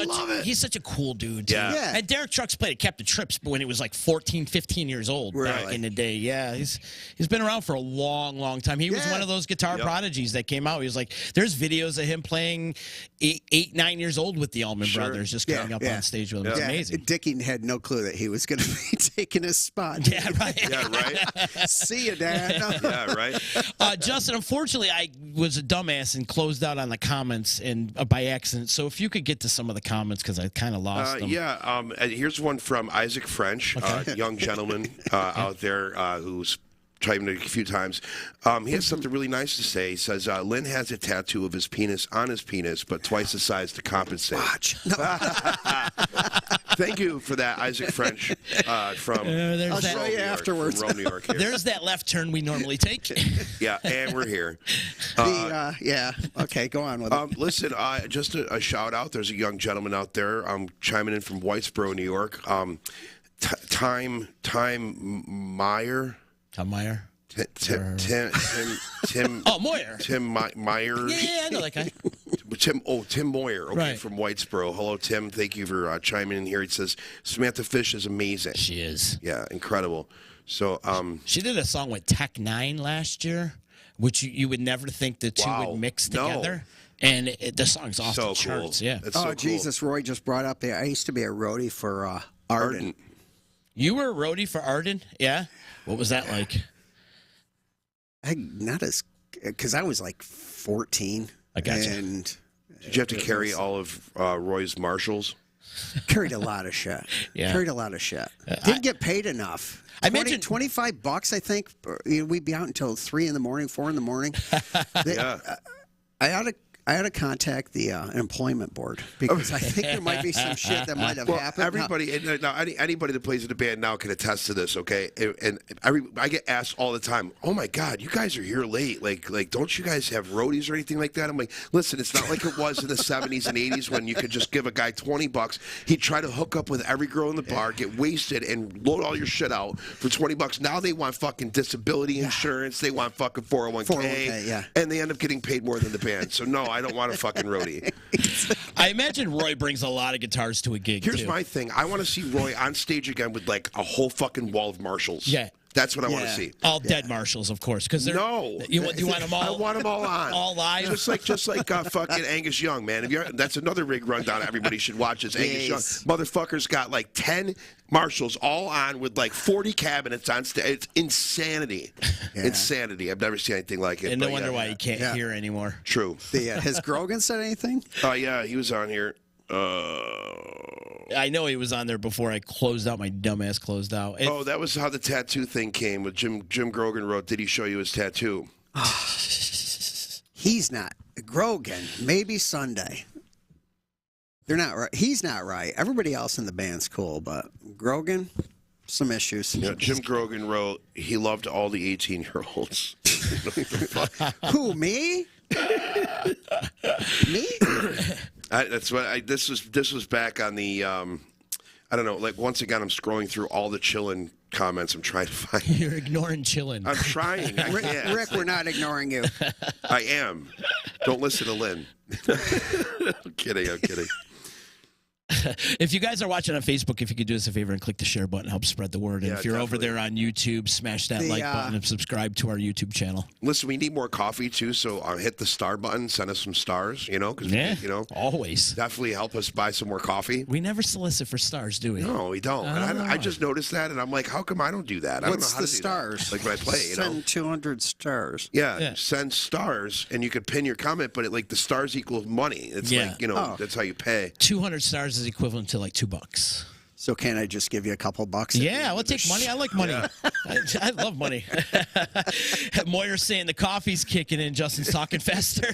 love it. He's such a cool dude, too. Yeah. And Derek Trucks played at Captain Trips when he was like 14, 15 years old back in the day. Yeah, he's been around for a long, long time. He was one of those guitar prodigies that came out. He was like, there's videos of him playing 8, 9 years old with the Allman Brothers, just going up on stage with him. It was amazing. Dickie had no clue that he was going to be taking his spot. Yeah, right. Yeah, right. See you, Dad. Yeah, right. Justin, unfortunately, I was a dumbass and closed out on the comments and by accident. So if you could get to some of the comments because I kind of lost them. Yeah. Here's one from Isaac French, young gentleman out there who's tried him a few times. He has something really nice to say. He says, Lynn has a tattoo of his penis on his penis, but twice the size to compensate. Watch. No. Thank you for that, Isaac French from I'll show you afterwards. Rome, New York. Here. There's that left turn we normally take. Yeah, and we're here. Okay, go on with it. Listen, just a shout out. There's a young gentleman out there chiming in from Whitesboro, New York. Time Meyer. Tom Meyer. Tim. Oh, Moyer. Tim Meyer. Yeah, I know that guy. Tim Moyer. Okay, from Whitesboro. Hello, Tim. Thank you for chiming in here. He says Samantha Fish is amazing. She is. Yeah, incredible. So, she did a song with Tech 9 last year, which you would never think the two would mix together. And the song's off the charts. Yeah. It's so cool. Jesus! Roy just brought up there. I used to be a roadie for Arden. You were a roadie for Arden? Yeah. What was that like? Because I was like 14. I gotcha. And did you have to carry all of Roy's Marshalls? Carried a lot of shit. Yeah. Carried a lot of shit. Didn't get paid enough. I mentioned $25, I think. We'd be out until 3 in the morning, 4 in the morning. I ought to contact the employment board because I think there might be some shit that might have happened. Everybody that plays in the band now can attest to this, okay? And I get asked all the time, "Oh my God, you guys are here late. Like, don't you guys have roadies or anything like that?" I'm like, "Listen, it's not like it was in the '70s and '80s when you could just give a guy $20. He'd try to hook up with every girl in the bar, get wasted, and load all your shit out for $20. Now they want fucking disability insurance. They want fucking 401k, yeah. and they end up getting paid more than the band. So no, I don't want a fucking roadie. I imagine Roy brings a lot of guitars to a gig. Here's too. my thing. I want to see Roy on stage again with like a whole fucking wall of Marshalls. Yeah. That's what I want to see. All dead Marshalls, of course, because they're No, You want them all? I want them all on, all live. just like fucking Angus Young, man. That's another rig rundown. Everybody should watch. Is Angus Young? Motherfucker's got like 10 Marshalls all on with like 40 cabinets on stage. It's insanity, insanity. I've never seen anything like it. And no wonder why he can't hear anymore. True. Has Grogan said anything? Oh yeah, he was on here. I know he was on there before I closed out. My dumbass closed out. That was how the tattoo thing came. With Jim Grogan wrote, "Did he show you his tattoo?" He's not. Grogan, maybe Sunday. They're not right. He's not right. Everybody else in the band's cool, but Grogan, some issues. Yeah, Jim Grogan wrote, he loved all the 18-year-olds. Who, me? Me? That's what this was back on the I don't know, like once again I'm scrolling through all the chillin' comments I'm trying to find. You're ignoring chillin'. I'm trying. I can't. Rick, we're not ignoring you. I am. Don't listen to Lynn. I'm kidding. If you guys are watching on Facebook, if you could do us a favor and click the share button, help spread the word. And Yeah, if you're over definitely. there on YouTube, smash that like button and subscribe to our YouTube channel. Listen, we need more coffee too, so hit the star button, send us some stars, because Always. definitely help us buy some more coffee. We never solicit for stars, do we? No, we don't. And I just noticed that, and I'm like, how come I don't do that? I don't know What's how the to do stars? that. Like when I play, Send 200 stars. Yeah, send stars, and you could pin your comment, but the stars equal money. It's that's how you pay. 200 stars is equivalent to like $2. So can I just give you a couple bucks? Yeah, I'll take money. I like money. I love money. Moyer's saying the coffee's kicking in. Justin's talking faster.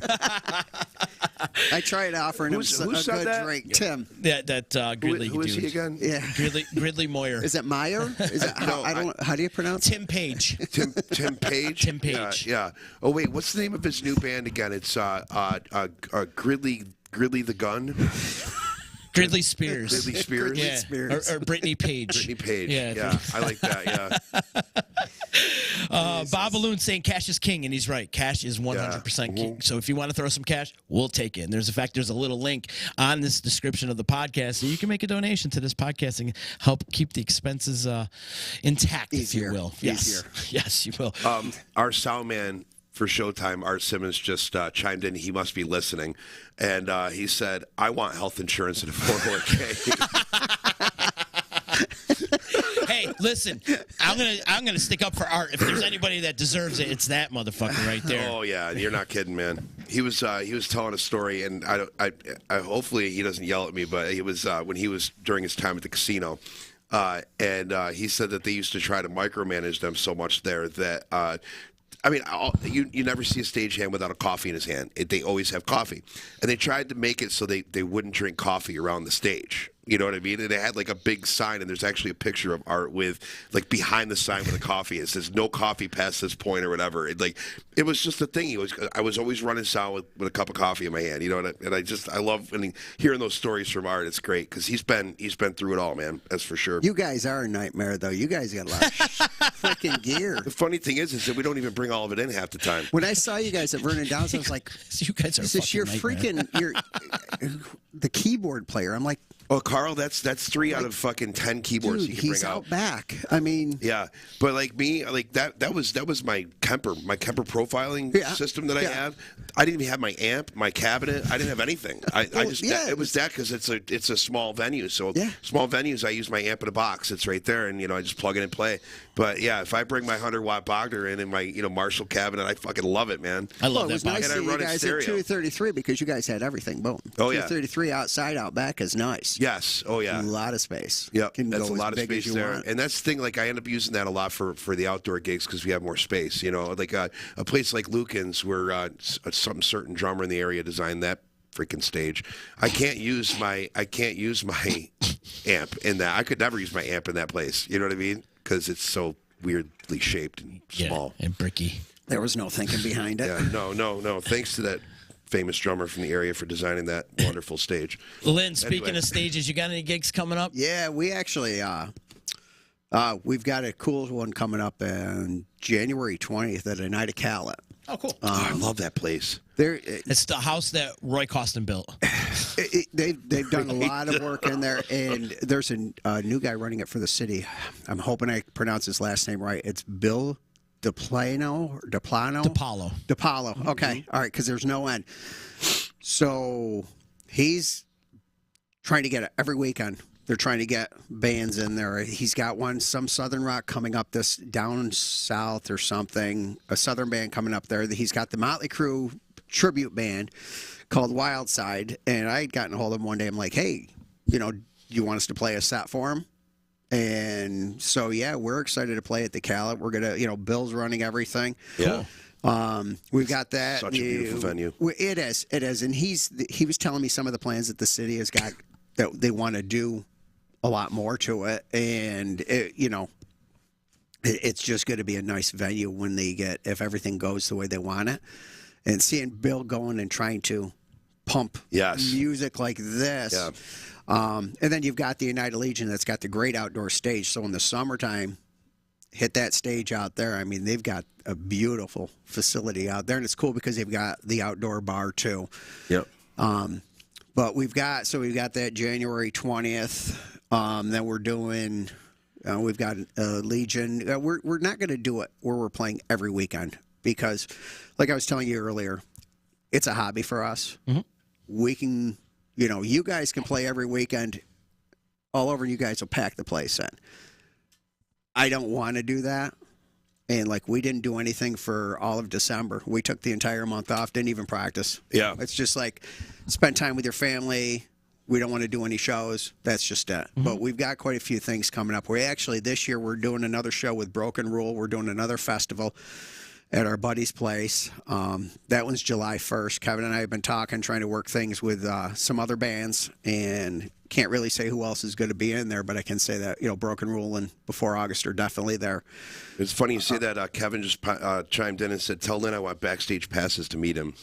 I tried offering him Who a said good that? drink. Tim. that Gridley Who is dude. he again? Yeah. Gridley Moyer. Is it Meyer? Is it, No, how do you pronounce it? Tim Page. Tim Page. Tim Page. Yeah. Oh wait, what's the name of his new band again? It's Gridley the Gun. Gridley Spears. Gridley Spears. Yeah. Spears. Or Brittany Page. Brittany Page. Yeah. I like that. Yeah. Bob Balloon saying cash is king, and he's right. Cash is 100% king. So if you want to throw some cash, we'll take it. And there's a little link on this description of the podcast, so you can make a donation to this podcast and help keep the expenses intact, Easier. if you will. Easier. Yes, you will. Our sound man for Showtime, Art Simmons, just chimed in. He must be listening, and he said, "I want health insurance and a 401k." Hey, listen, I'm gonna stick up for Art. If there's anybody that deserves it, it's that motherfucker right there. Oh yeah, you're not kidding, man. He was telling a story, and I hopefully he doesn't yell at me, but he was when he was during his time at the casino, and he said that they used to try to micromanage them so much there that. You never see a stagehand without a coffee in his hand. They always have coffee. And they tried to make it so they wouldn't drink coffee around the stage. You know what I mean? And they had like a big sign, and there's actually a picture of Art with like behind the sign with the coffee. It says no coffee past this point or whatever. It was just a thing. I was always running sound with a cup of coffee in my hand. I love hearing those stories from Art. It's great because he's been through it all, man. That's for sure. You guys are a nightmare, though. You guys got a lot of freaking gear. The funny thing is that we don't even bring all of it in half the time. When I saw you guys at Vernon Downs, I was like, you guys are "Is this your nightmare. freaking the keyboard player?" I'm like, "Oh, Carl, that's 3 out of fucking 10 keyboards dude, you can he's bring out back." I mean, yeah, but like me, like that was my Kemper profiling system that I have. I didn't even have my amp, my cabinet. I didn't have anything. It was that because it's a small venue. So small venues, I use my amp in a box. It's right there, and I just plug it and play. But yeah, if I bring my 100-watt Bogner in my Marshall cabinet, I fucking love it, man. I love it that was box. nice to And I see you run a guys at stereo. 233 because you guys had everything. Boom. Oh, yeah. 233 outside, out back is nice. Yes. Oh yeah. A lot of space. Yep, Can that's go a lot of as big as space you there, want. and that's the thing. Like I end up using that a lot for the outdoor gigs because we have more space. Like a place like Lucan's, where some certain drummer in the area designed that freaking stage. I can't use my amp in that. I could never use my amp in that place. You know what I mean? Because it's so weirdly shaped and small and bricky. There was no thinking behind it. Yeah, no. Thanks to that famous drummer from the area for designing that wonderful stage. Lynn, speaking of stages, you got any gigs coming up? Yeah, we actually we've got a cool one coming up on January 20th at a night of Calet. Oh, cool. I love that place. It's the house that Roy Costin built. They've done a lot of work in there, and there's a new guy running it for the city. I'm hoping I pronounce his last name right. It's Bill DePlano. DePaulo. Okay. All right, because there's no end. So he's trying to get it every weekend. They're trying to get bands in there. He's got some Southern rock coming up this down south or something, a Southern band coming up there. He's got the Motley Crue tribute band called Wild Side, and I had gotten a hold of him one day. I'm like, hey, do you want us to play a set for him? And so, yeah, we're excited to play at the Calip. We're going to, Bill's running everything. Yeah. We've got that. Such a beautiful venue. It is. And he was telling me some of the plans that the city has got that they want to do a lot more to it. And, it's just going to be a nice venue when if everything goes the way they want it. And seeing Bill going and trying to pump music like this. Yeah. And then you've got the United Legion that's got the great outdoor stage. So in the summertime, hit that stage out there. I mean, they've got a beautiful facility out there, and it's cool because they've got the outdoor bar too. Yep. But we've got that January 20th. Then we're doing. We've got Legion. We're not going to do it where we're playing every weekend because, like I was telling you earlier, it's a hobby for us. Mm-hmm. We can. You guys can play every weekend all over, and you guys will pack the place in. I don't want to do that. And, we didn't do anything for all of December. We took the entire month off, didn't even practice. Yeah. It's just spend time with your family. We don't want to do any shows. That's just it. Mm-hmm. But we've got quite a few things coming up. This year, we're doing another show with Broken Rule. We're doing another festival at our buddy's place. That one's July 1st. Kevin and I have been talking, trying to work things with some other bands, and can't really say who else is going to be in there, but I can say that, Broken Rule and Before August are definitely there. It's funny you say that. Kevin just chimed in and said, tell Lynn I want backstage passes to meet him.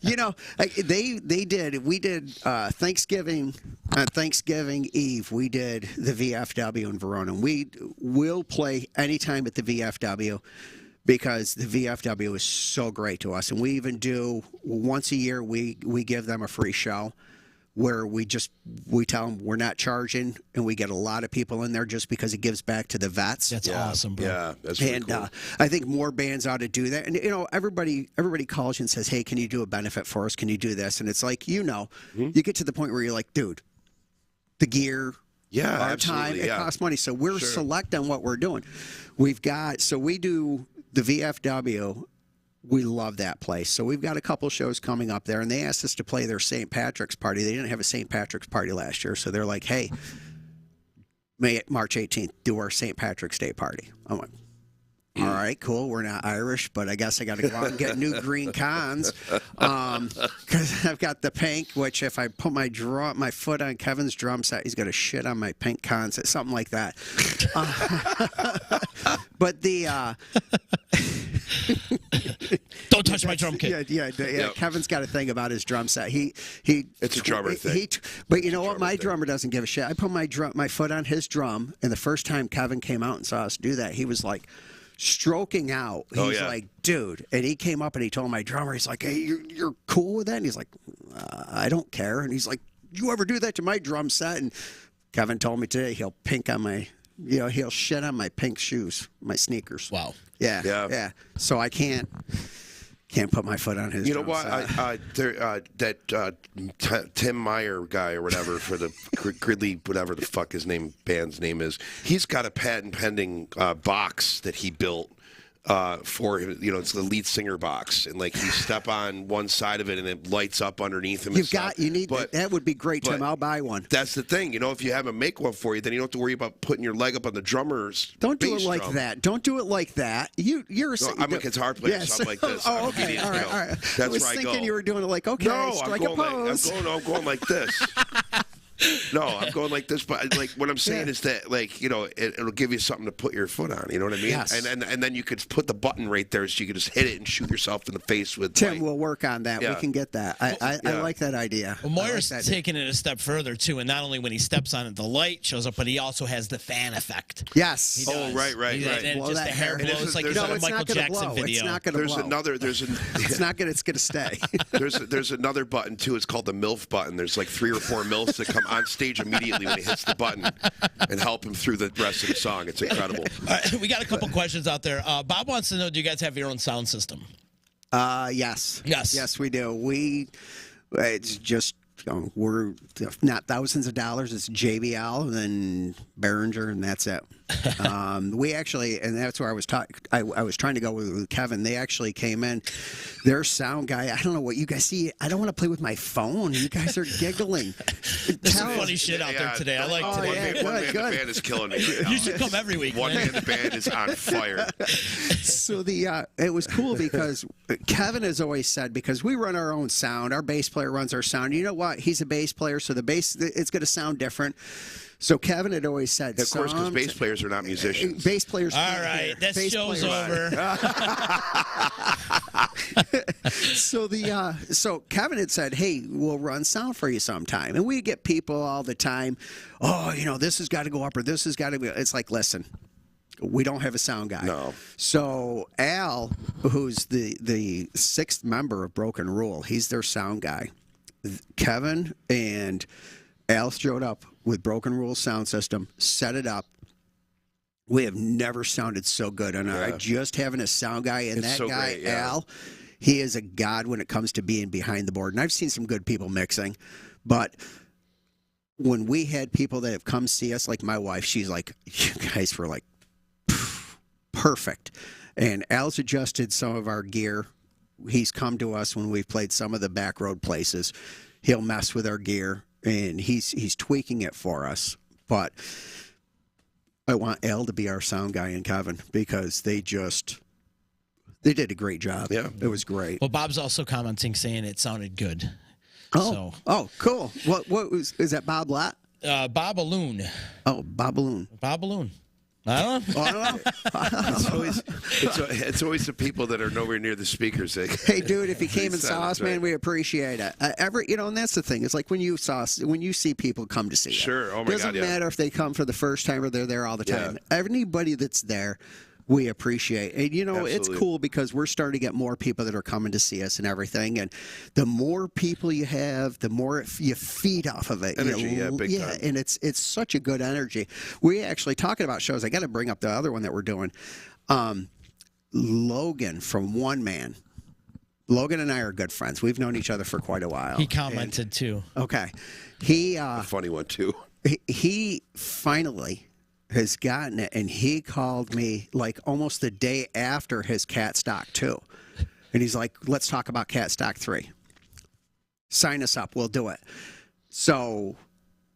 They did. We did Thanksgiving. On Thanksgiving Eve, we did the VFW in Verona. We will play anytime at the VFW because the VFW is so great to us. And we even do, once a year, we give them a free show where we tell them we're not charging, and we get a lot of people in there just because it gives back to the vets. That's awesome, bro. Yeah, that's really cool. I think more bands ought to do that. And everybody calls you and says, "Hey, can you do a benefit for us? Can you do this?" And it's like, you get to the point where you're like, "Dude, the gear, our time, it costs money." So we're select on what we're doing. We do the VFW. We love that place. So we've got a couple shows coming up there, and they asked us to play their St. Patrick's party. They didn't have a St. Patrick's party last year, so they're like, hey, March 18th, do our St. Patrick's Day party. I'm like, all right, cool. We're not Irish, but I guess I got to go out and get new green cons because I've got the pink, which if I put my foot on Kevin's drum set, he's going to shit on my pink cons, something like that. But the... Don't touch my drum kit. Yeah. Yep. Kevin's got a thing about his drum set. It's a drummer thing. But you know what? My drummer doesn't give a shit. I put my foot on his drum, and the first time Kevin came out and saw us do that, he was like stroking out. He's like, dude. And he came up and he told my drummer, he's like, hey, you're cool with that? And he's like, I don't care. And he's like, you ever do that to my drum set? And Kevin told me today he'll shit on my pink shoes, my sneakers. Wow. Yeah. So I can't put my foot on his. You know what? Tim Meyer guy or whatever for the Gridley, whatever the fuck his band's name is. He's got a patent pending box that he built for him. It's the lead singer box, and you step on one side of it and it lights up underneath him. That would be great, Tim. I'll buy one. That's the thing, if you have him make one for you, then you don't have to worry about putting your leg up on the drummer's. Don't do it like that. Don't do it like that. I'm a guitar player, so I'm like this. Oh, okay, all right. That's I was where I thinking go. you were doing it like, okay, no, strike a pose. I'm going like this. No, I'm going like this, but like what I'm saying is that like it'll give you something to put your foot on. You know what I mean? Yes. And then you could put the button right there, so you could just hit it and shoot yourself in the face with. Tim will work on that. We can get that. I like that idea. Well, Moyer's taking it a step further too, and not only when he steps on it, the light shows up, but he also has the fan effect. Yes. He does. Oh, right. And Well, just that the hair hair- blows like there's there's a- a Michael Jackson blow. video. It's not going to blow. It's not going. It's going to stay. There's another button too. It's called the MILF button. There's like 3 or 4 MILFs that come on stage immediately when he hits the button and help him through the rest of the song. It's incredible. All right, we got a couple questions out there. Bob wants to know: do you guys have your own sound system? Yes. Yes, we do. It's just we're not thousands of dollars. It's JBL and Behringer, and that's it. We actually, and that's where I was talking. I was trying to go with Kevin. They actually came in. Their sound guy. I don't know what you guys see. I don't want to play with my phone. You guys are giggling. There's some funny shit out there today. I like today. One man the band is killing me right now. You should come every week. One man. man the band is on fire. So it was cool because Kevin has always said, because we run our own sound, our bass player runs our sound. You know what? He's a bass player, so the bass, it's going to sound different. So Kevin had always said, of course, because bass players are not musicians. Bass players. All right, that show's over. So Kevin had said, "Hey, we'll run sound for you sometime," and we get people all the time. Oh, this has got to go up, or this has got to be. It's like, listen, we don't have a sound guy. No. So Al, who's the 6th member of Broken Rule, he's their sound guy. Kevin and Al showed up with Broken Rule sound system, set it up. We have never sounded so good, and just having a sound guy, and that guy, great, yeah. Al, he is a god when it comes to being behind the board. And I've seen some good people mixing, but when we had people that have come see us, like my wife, she's like, you guys were like perfect. And Al's adjusted some of our gear. He's come to us when we've played some of the back road places. He'll mess with our gear, and he's tweaking it for us. But I want Al to be our sound guy and Kevin, because they did a great job. Yeah. It was great. Well, Bob's also commenting saying it sounded good. Oh, cool. What is that, Bob Lott? Bob Balloon. Oh, Bob Balloon. Bob Balloon. I don't know. It's always the people that are nowhere near the speakers. Hey, dude, if you came and saw us, man, we appreciate it. And that's the thing. It's like when you see people come to see you. Sure. Oh my God. Doesn't matter if they come for the first time or they're there all the time. Yeah. Anybody that's there, we appreciate. And Absolutely. It's cool because we're starting to get more people that are coming to see us and everything. And the more people you have, the more you feed off of it. Energy, big time. And it's such a good energy. We actually talking about shows. I got to bring up the other one that we're doing. Logan from One Man. Logan and I are good friends. We've known each other for quite a while. He commented too. Okay. He A funny one too. he finally has gotten it, and he called me like almost the day after his Cat Stock 2. And he's like, let's talk about Cat Stock 3. Sign us up. We'll do it. So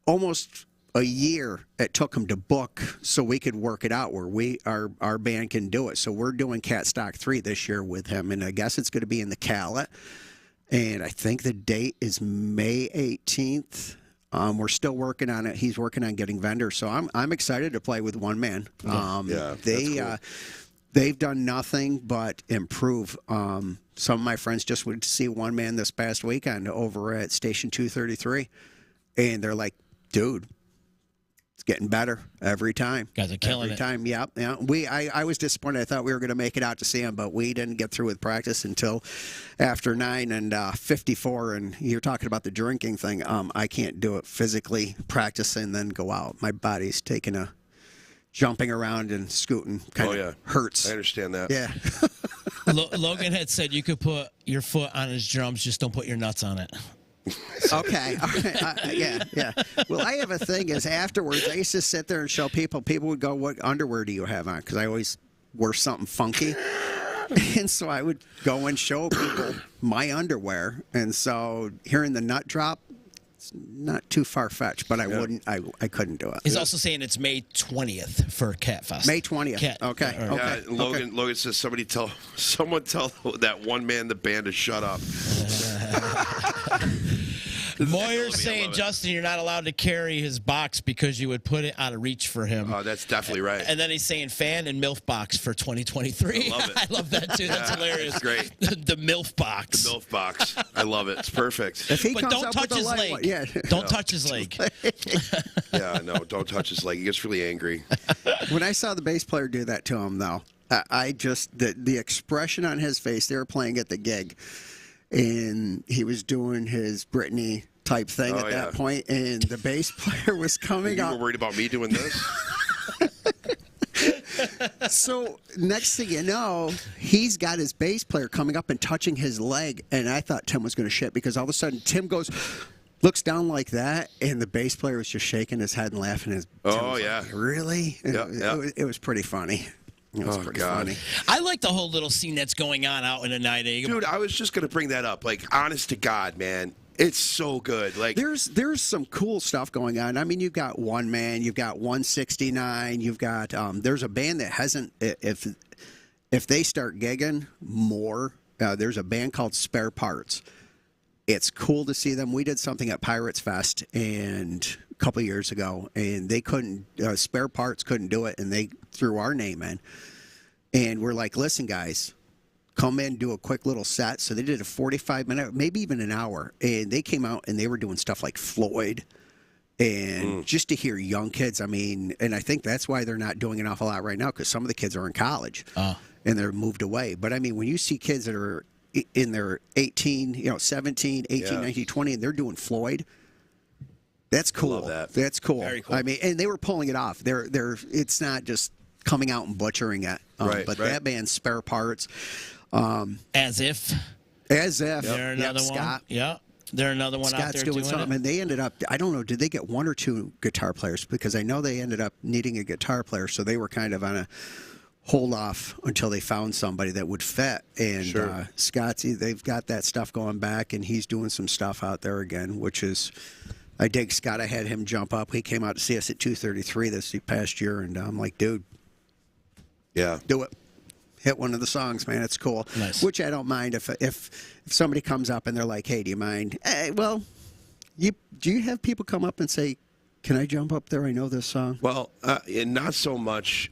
almost a year it took him to book so we could work it out where our band can do it. So we're doing Cat Stock 3 this year with him, and I guess it's going to be in the Calet. And I think the date is May 18th. We're still working on it. He's working on getting vendors, so I'm excited to play with One Man. They've done nothing but improve. Some of my friends just went to see One Man this past weekend over at Station 233, and they're like, "Dude, it's getting better every time. Guys are killing every it. time." Yeah. I was disappointed. I thought we were going to make it out to see him, but we didn't get through with practice until after 9 and 54. And you're talking about the drinking thing. I can't do it physically, practice and then go out. My body's taking a jumping around and scooting kind of hurts. I understand that. Yeah. Logan had said you could put your foot on his drums, just don't put your nuts on it. Okay. All right. Yeah. Well, I have a thing is afterwards, I used to sit there and show people. People would go, "What underwear do you have on?" Because I always wore something funky. And so I would go and show people my underwear. And so hearing the nut drop, it's not too far-fetched, but I couldn't do it. He's also saying it's May 20th for Cat Fest. May 20th. Okay. Yeah, Logan says someone tell that One Man the band to shut up. Moyer's saying, Justin, you're not allowed to carry his box because you would put it out of reach for him. Oh, that's definitely right. And then he's saying fan and MILF box for 2023. I love it. I love that too. That's hilarious. It's great. The MILF box. The MILF box. I love it. It's perfect. If he But comes don't up touch with a his light leg. one- yeah. Don't touch his leg. Yeah, no, don't touch his leg. He gets really angry. When I saw the bass player do that to him, though, I just the expression on his face. They were playing at the gig, and he was doing his Britney type thing at that point, and the bass player was coming You up. were worried about me doing this? So next thing you know, he's got his bass player coming up and touching his leg, and I thought Tim was going to shit because all of a sudden Tim looks down like that, and the bass player was just shaking his head and laughing. Like, really? It was pretty funny. It was pretty funny. I like the whole little scene that's going on out in the night. Dude, I was just going to bring that up. Like, honest to God, man. It's so good. Like there's some cool stuff going on. I mean, you've got One Man, you've got 169, you've got there's a band that hasn't if they start gigging more, there's a band called Spare Parts. It's cool to see them. We did something at Pirates Fest and a couple of years ago, and they couldn't Spare Parts couldn't do it, and they threw our name in. And we're like, listen, guys, come in, do a quick little set. So they did a 45-minute, maybe even an hour. And they came out and they were doing stuff like Floyd. And just to hear young kids, I mean, and I think that's why they're not doing an awful lot right now, because some of the kids are in college and they're moved away. But I mean, when you see kids that are in their 18, 17, 18, 19, 20, and they're doing Floyd, that's cool. Love that. That's cool. Very cool. I mean, and they were pulling it off. It's not just coming out and butchering it. But that band's Spare Parts. As if. They're another one. Scott. Yeah. They're another one out Scott's there doing something, it. and they ended up. I don't know. Did they get one or two guitar players? Because I know they ended up needing a guitar player, so they were kind of on a hold off until they found somebody that would fit. And Scott's, they've got that stuff going back, and he's doing some stuff out there again, which is. I dig Scott. I had him jump up. He came out to see us at 2:33 this past year, and I'm like, dude, do it. Hit one of the songs, man. It's cool. Nice. Which I don't mind if somebody comes up and they're like, hey, do you mind? Well, do you have people come up and say, can I jump up there? I know this song. Well, and not so much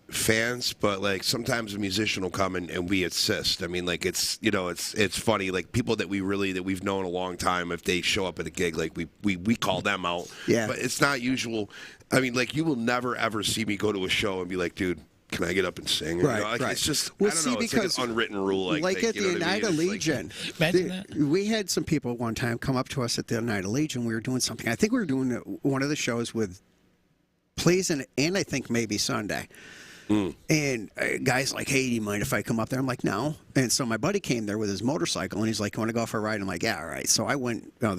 fans, but like sometimes a musician will come and we assist. I mean, like it's funny. Like people that we've known a long time, if they show up at a gig, like we call them out. Yeah. But it's not usual. I mean, like you will never ever see me go to a show and be like, dude, can I get up and sing? Right, Like, it's just, well, I don't see, know. It's because like an unwritten rule. Like at the Oneida Legion. Imagine that. We had some people one time come up to us at the Oneida Legion. We were doing something. I think we were doing one of the shows with Please and I think maybe Sunday. And guys like, hey, do you mind if I come up there? I'm like, no. And so my buddy came there with his motorcycle, and he's like, you want to go for a ride? I'm like, yeah, all right. So I went, I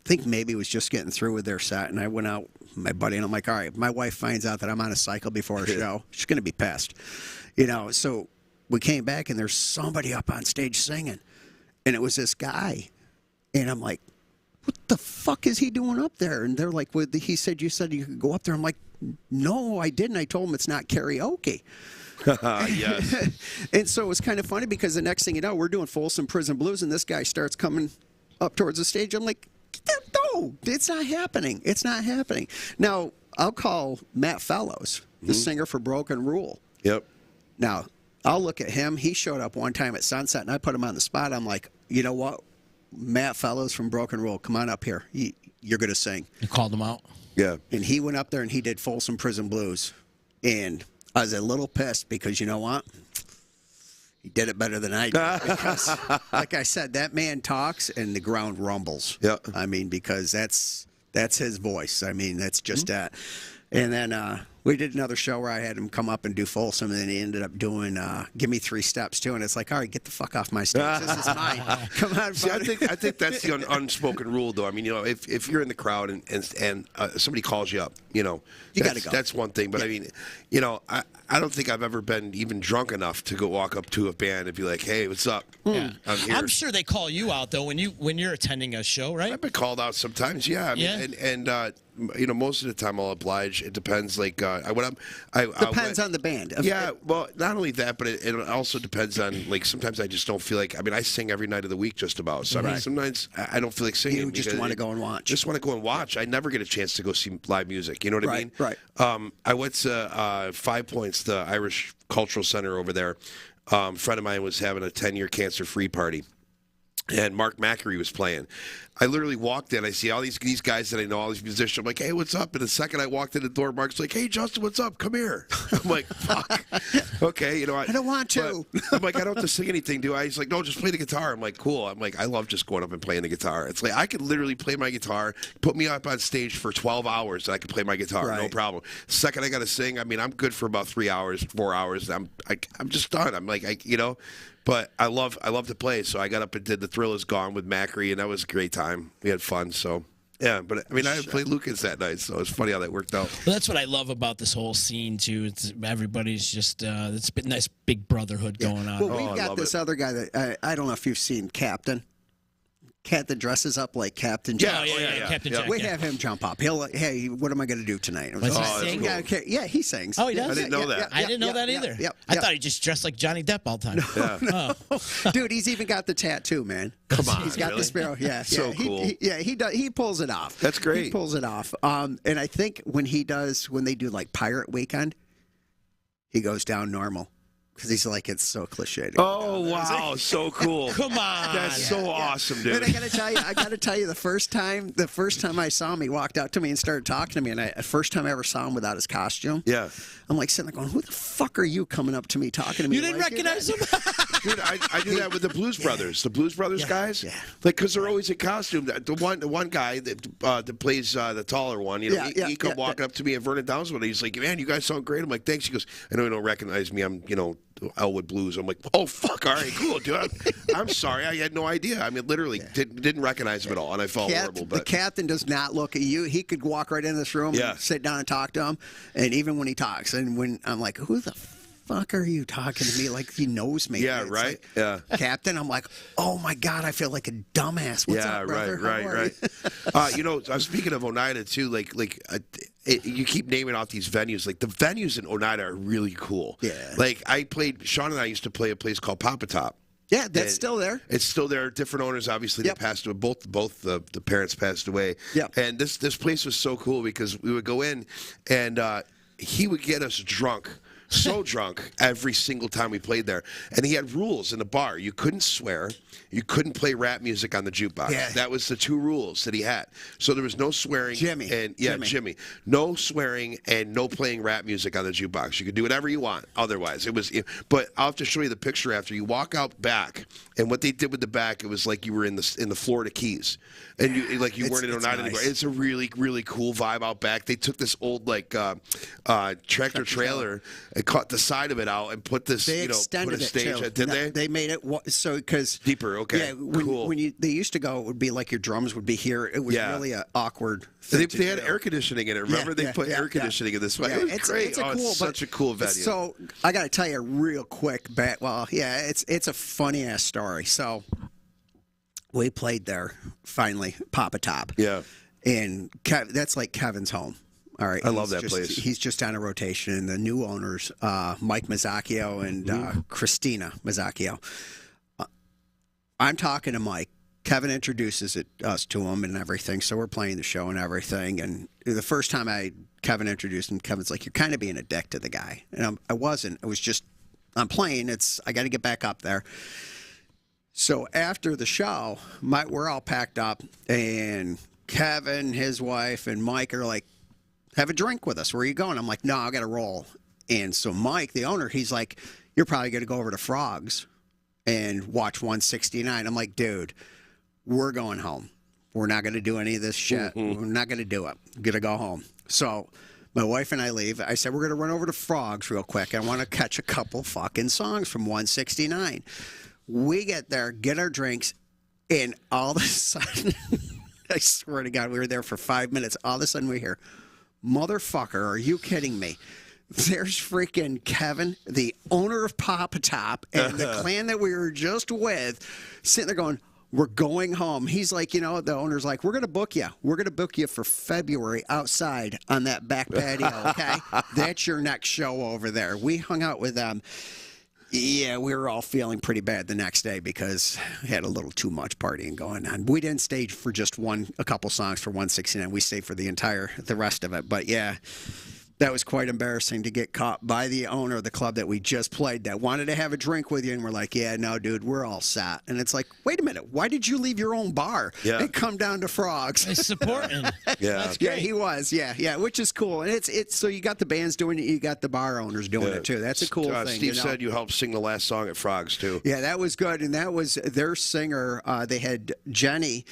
think maybe it was just getting through with their set, and I went out with my buddy, and I'm like, all right, if my wife finds out that I'm on a cycle before a show, she's going to be pissed. So we came back, and there's somebody up on stage singing, and it was this guy. And I'm like, what the fuck is he doing up there? And they're like, well, he said, you said you could go up there. I'm like, no, I didn't. I told him it's not karaoke. Yes. And so it was kind of funny because the next thing you know, we're doing Folsom Prison Blues, and this guy starts coming up towards the stage. I'm like, no, it's not happening. It's not happening. Now, I'll call Matt Fellows, the singer for Broken Rule. Yep. Now, I'll look at him. He showed up one time at Sunset, and I put him on the spot. I'm like, you know what? Matt Fellows from Broken Rule, come on up here. You're going to sing. You called them out? Yeah. And he went up there, and he did Folsom Prison Blues. And I was a little pissed because, you know what? He did it better than I did. Because, like I said, that man talks, and the ground rumbles. Yeah. I mean, because that's his voice. I mean, that's just that. And then we did another show where I had him come up and do Folsom, and then he ended up doing Give Me 3 Steps, too. And it's like, all right, get the fuck off my stage. This is mine. Come on, See, I buddy. think that's the unspoken rule, though. I mean, if you're in the crowd and somebody calls you up, You gotta go. That's one thing. But I mean, I don't think I've ever been even drunk enough to go walk up to a band and be like, hey, what's up? Yeah. I'm here. I'm sure they call you out though when you're attending a show, right? I've been called out sometimes, yeah. I mean, Yeah. and most of the time I'll oblige. It depends. Like Depends on the band. Yeah, well, not only that, but it also depends on, like, sometimes I just don't feel like. I mean, I sing every night of the week just about. So I mean, sometimes I don't feel like singing. You just want to go and watch. Just want to go and watch. I never get a chance to go see live music. You know what I mean? Right. I went to 5 Points, the Irish Cultural Center over there. A friend of mine was having a 10-year cancer-free party. And Mark Macri was playing. I literally walked in. I see all these guys that I know, all these musicians. I'm like, hey, what's up? And the second I walked in the door, Mark's like, hey, Justin, what's up? Come here. I'm like, fuck. Okay, I don't want to. I'm like, I don't have to sing anything, do I? He's like, no, just play the guitar. I'm like, cool. I'm like, I love just going up and playing the guitar. It's like I could literally play my guitar, put me up on stage for 12 hours, and I could play my guitar, no problem. Second I got to sing, I mean, I'm good for about 3 hours, 4 hours. I'm just done. I'm like, But I love to play, so I got up and did The Thrill Is Gone with Macri, and that was a great time. We had fun, so yeah. But I mean, I played Lucas that night, so it's funny how that worked out. Well, that's what I love about this whole scene too. It's everybody's just it's a nice big brotherhood going on. Well, we've got this other guy that I don't know if you've seen, Captain. Cat that dresses up like Captain Jack. Yeah, Captain Jack. We have him jump up. He'll hey, what am I going to do tonight? Does he sing? Yeah, he sings. Oh, he does? I didn't know that. I didn't know that either. I thought he just dressed like Johnny Depp all the time. No. Dude, he's even got the tattoo, man. Come on, he's got the sparrow. Yeah, so cool. He pulls it off. That's great. He pulls it off. And I think when they do like Pirate Weekend, he goes down normal. Because he's like, it's so cliched. Oh, wow. So cool. Come on. That's so awesome, dude. But I got to tell you, the first time I saw him, he walked out to me and started talking to me. And the first time I ever saw him without his costume, I'm like sitting there going, who the fuck are you coming up to me talking to me? You didn't recognize him? Dude, I do that with the Blues Brothers. The Blues Brothers guys? Yeah. Like, because they're always in costume. The one guy that plays the taller one, he come walking up to me at Vernon Downs one day. He's like, man, you guys sound great. I'm like, thanks. He goes, I know you don't recognize me. I'm, Elwood Blues. I'm like, oh, fuck. All right, cool, dude. I'm sorry. I had no idea. I mean, literally didn't recognize him at all, and I felt horrible. But the captain does not look at you. He could walk right in this room and sit down and talk to him. And even when he talks, and when I'm like, who the fuck are you talking to me? Like he knows me. Yeah, it's right. Like, Captain, I'm like, oh my God, I feel like a dumbass. What's up, brother? Right. Speaking of Oneida too, you keep naming off these venues. Like the venues in Oneida are really cool. Yeah. Like Sean and I used to play a place called Papa Top. Yeah, that's still there. It's still there. Different owners, obviously. They passed away. Both the parents passed away. Yeah. And this place was so cool because we would go in and he would get us drunk. So drunk every single time we played there. And he had rules in the bar. You couldn't swear. You couldn't play rap music on the jukebox. Yeah. That was the two rules that he had. So there was no swearing. Jimmy. No swearing and no playing rap music on the jukebox. You could do whatever you want otherwise. But I'll have to show you the picture after. You walk out back, and what they did with the back, it was like you were in the Florida Keys. And you weren't in Oneida anymore. It's a really, really cool vibe out back. They took this old tractor trailer and cut the side of it out and put this, they extended put a stage. Did they? They made it so because deeper. Okay, yeah. Cool. When they used to go, it would be like your drums would be here. It was really an awkward thing. They had air conditioning in it. Remember, they put air conditioning in this. Yeah, it was great. It's such a cool venue. So I got to tell you real quick. It's a funny ass story. So we played there finally, Papa Top. Yeah, and that's like Kevin's home. All right, I love that place. He's just on a Rotation, and the new owners, Mike Mazzacchio and Christina Mazzacchio. I'm talking to Mike. Kevin introduces us to him and everything, so we're playing the show and everything. And the first time Kevin introduced him, Kevin's like, "You're kind of being a dick to the guy," and I wasn't. It was just I'm playing. I got to get back up there. So after the show, we're all packed up, and Kevin, his wife, and Mike are like, have a drink with us. Where are you going? I'm like, no, I got to roll. And so Mike, the owner, he's like, you're probably going to go over to Frogs and watch 169. I'm like, dude, we're going home. We're not going to do any of this shit. We're not going to do it. We're going to go home. So my wife and I leave. I said, we're going to run over to Frogs real quick. I want to catch a couple fucking songs from 169. We get there, get our drinks, and all of a sudden, I swear to God, we were there for 5 minutes. All of a sudden we hear, motherfucker, are you kidding me? There's freaking Kevin, the owner of Papa Top, and the clan that we were just with, sitting there going, We're going home. He's like, the owner's like, we're going to book you. We're going to book you for February outside on that back patio, okay? That's your next show over there. We hung out with them. Yeah, we were all feeling pretty bad the next day because we had a little too much partying going on. We didn't stay for just a couple songs for 169. We stayed for the rest of it. But yeah, that was quite embarrassing to get caught by the owner of the club that we just played that wanted to have a drink with you. And we're like, yeah, no, dude, we're all set. And it's like, wait a minute, why did you leave your own bar and come down to Frogs? He's supporting. That's great. Yeah, he was. Yeah, which is cool. And it's so you got the bands doing it, you got the bar owners doing it too. That's a cool thing. Steve said you helped sing the last song at Frogs too. Yeah, that was good. And that was their singer. They had Jenny.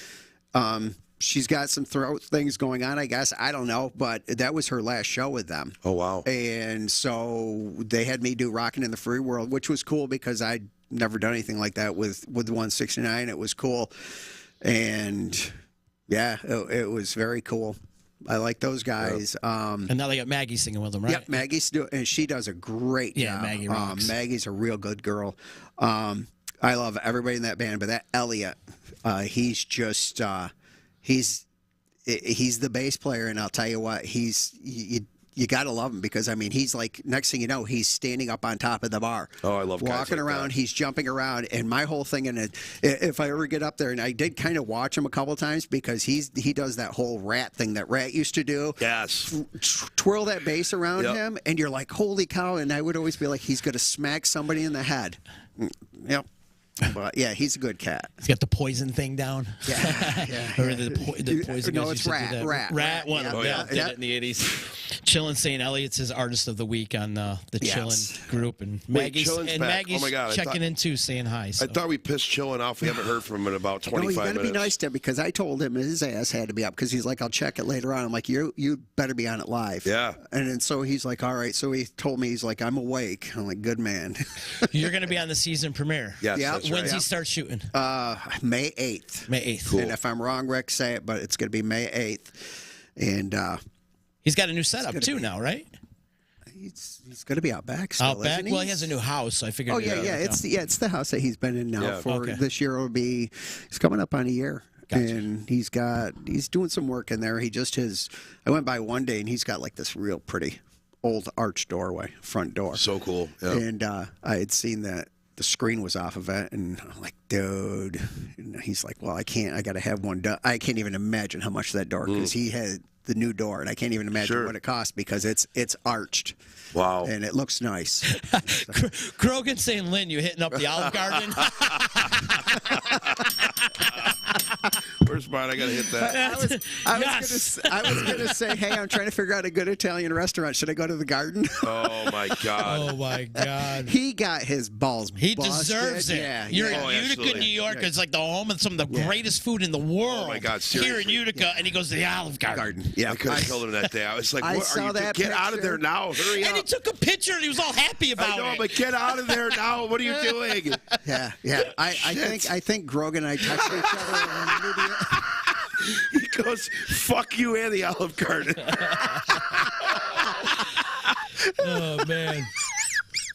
She's got some throat things going on, I guess. I don't know, but that was her last show with them. Oh, wow. And so they had me do Rockin' in the Free World, which was cool because I'd never done anything like that with 169. It was cool. And, yeah, it was very cool. I like those guys. And now they got Maggie singing with them, right? Yep, and she does a great job. Maggie rocks. Maggie's a real good girl. I love everybody in that band, but that Elliot, he's just... He's the bass player, and I'll tell you what, you got to love him because, I mean, he's like, next thing you know, he's standing up on top of the bar. Oh, I love guys walking like around, that. He's jumping around, and my whole thing, and if I ever get up there, and I did kind of watch him a couple times because he does that whole Rat thing that Rat used to do. Yes. Twirl that bass around him, and you're like, holy cow, and I would always be like, he's going to smack somebody in the head. Yep. But yeah, he's a good cat. He's got the poison thing down. Yeah. Or the poison. No, guys it's used to do Rat. that. Rat. One of them. Yeah. Did it in the 80s. Chillin' St. Elliot's his artist of the week on the Chillin' group, and Maggie's Chillin's back. Maggie's Oh my God, checking in too, saying hi. So. I thought we pissed Chillin' off. We haven't heard from him in about 25 you got minutes. to be nice to him because I told him his ass had to be up because he's like, I'll check it later on. I'm like, you better be on it live. Yeah. And then so he's like, all right. So he told me, he's like, I'm awake. I'm like, good man. You're going to be on the season premiere. Yes, Yeah. that's When's right. he start shooting? May 8th. May 8th. Cool. And if I'm wrong, Rick, say it, but it's going to be May 8th. And He's got a new setup too now, right? he's going to be out back still, Out back. isn't he? Well, he has a new house, so I figured. Oh yeah. It's the house that he's been in now Yeah. for Okay. this year. Will be he's coming up on a year, Gotcha. and he's doing some work in there. I went by one day and he's got like this real pretty old arch doorway, front door. So cool. Yeah. And I had seen that the screen was off of it, and I'm like, dude. And he's like, well, I can't. I got to have one done. I can't even imagine how much that door because he had the new door, and I can't even imagine Sure. what it cost because it's arched. Wow. And it looks nice. Grogan saying, Lynn, you hitting up the Olive Garden? Where's mine? I got to hit that. I was gonna say, hey, I'm trying to figure out a good Italian restaurant. Should I go to the Garden? Oh, my God. Oh my God. He got his balls He busted. deserves it. Yeah, You're yeah. in Utica, absolutely. New York. It's like the home of some of the greatest food in the world. Oh, my God, Here in seriously. Utica, and he goes to the Olive Garden. Yeah, I could have killed him that day. I was like, I what saw are you that doing? Get out of picture. there now. Hurry And up. he took a picture, and he was all happy about I know, it. but get out of there now. What are you doing? Yeah. I think Grogan and I texted each other immediately. He goes, fuck you and the Olive Garden. Oh, man.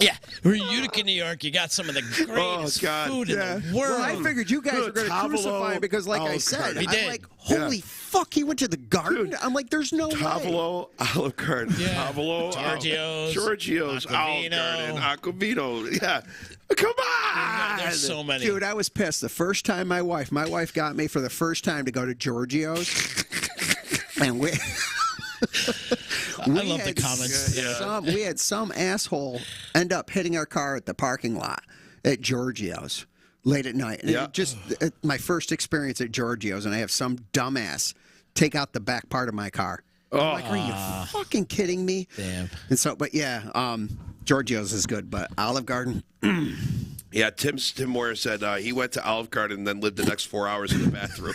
Yeah, we're in Utica, New York. You got some of the greatest God. food in the world. Well, I figured you guys were going to Tavolo crucify him because, like I Olive said, Garden. He I'm did. like, holy fuck, he went to the Garden? I'm like, there's no way. Tavolo, Olive Garden. Yeah. Tavolo, Giorgio's, Olive Garden, Aquavino. Yeah. Come on. There's so many. Dude, I was pissed. The first time my wife got me for the first time to go to Giorgio's. And we... I love the comments. We had some asshole end up hitting our car at the parking lot at Giorgio's late at night. And it just my first experience at Giorgio's, and I have some dumbass take out the back part of my car. I'm like, are you fucking kidding me? Damn. And so, but yeah, Giorgio's is good, but Olive Garden. Yeah, Tim Moyer said he went to Olive Garden and then lived the next 4 hours in the bathroom.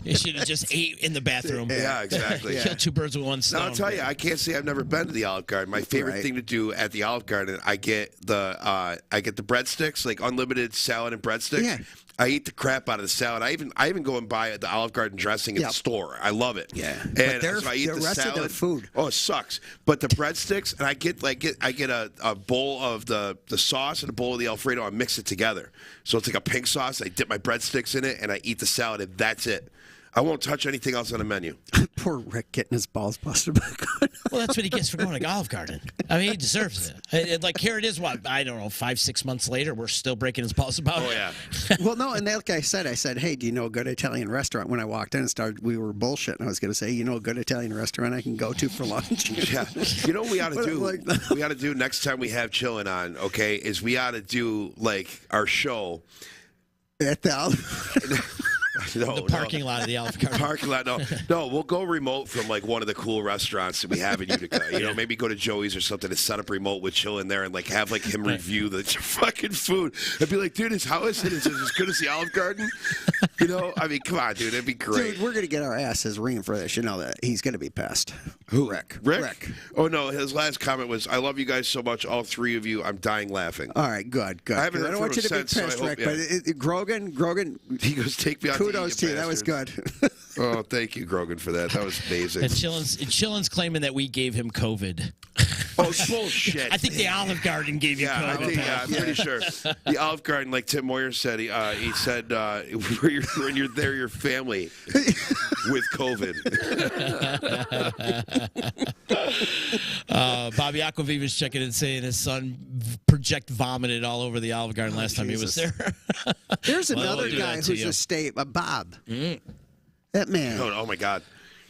You should have just ate in the bathroom. Yeah, exactly. Kill two birds with one stone. Now, I'll tell you, I can't say I've never been to the Olive Garden. My favorite thing to do at the Olive Garden, I get the breadsticks, like unlimited salad and breadsticks. Yeah. I eat the crap out of the salad. I even go and buy the Olive Garden dressing at the store. I love it. Yeah, And but so I eat the rest salad. of their food. Oh, it sucks. But the breadsticks, and I get a bowl of the sauce and a bowl of the Alfredo. I mix it together, so it's like a pink sauce. I dip my breadsticks in it, and I eat the salad, and that's it. I won't touch anything else on the menu. Poor Rick getting his balls busted back on. Well, that's what he gets for going to Olive Garden. I mean, he deserves it. Like, here it is, what, I don't know, 5-6 months later, we're still breaking his balls about it. Oh, yeah. Well, no, and like I said, hey, do you know a good Italian restaurant? When I walked in and started, we were bullshitting. I was going to say, you know a good Italian restaurant I can go to for lunch? Yeah. You know what we ought to do? We ought to do next time we have Chillin' on, okay, is we ought to do, like, our show. At the The parking lot of the Olive Garden. Parking lot, no. We'll go remote from like one of the cool restaurants that we have in Utica. You know, maybe go to Joey's or something to set up remote with Chill in there and like have like him review the fucking food. I'd be like, dude, how is it? Is it as good as the Olive Garden? You know, I mean, come on, dude, it'd be great. Dude, we're gonna get our asses reamed for this. You know that he's gonna be pissed. Who? Rick. Oh no, his last comment was, "I love you guys so much, all three of you. I'm dying laughing." All right, good. I haven't heard don't from want you him to be since, so I pissed, hope- Rick. yeah. But Grogan, He goes, "Take me out." kudos to you. That was good. Oh, thank you, Grogan, for that. That was amazing. And Chillin's claiming that we gave him COVID. Oh, bullshit. I think the Olive Garden gave you COVID. I'm pretty sure. The Olive Garden, like Tim Moyer said, he said, when you're there, your family with COVID. Bobby Aquaviva's checking in saying his son project vomited all over the Olive Garden last time he was there. There's Well, another we'll do guy that to who's you. a state, Bob. That man, Oh my God.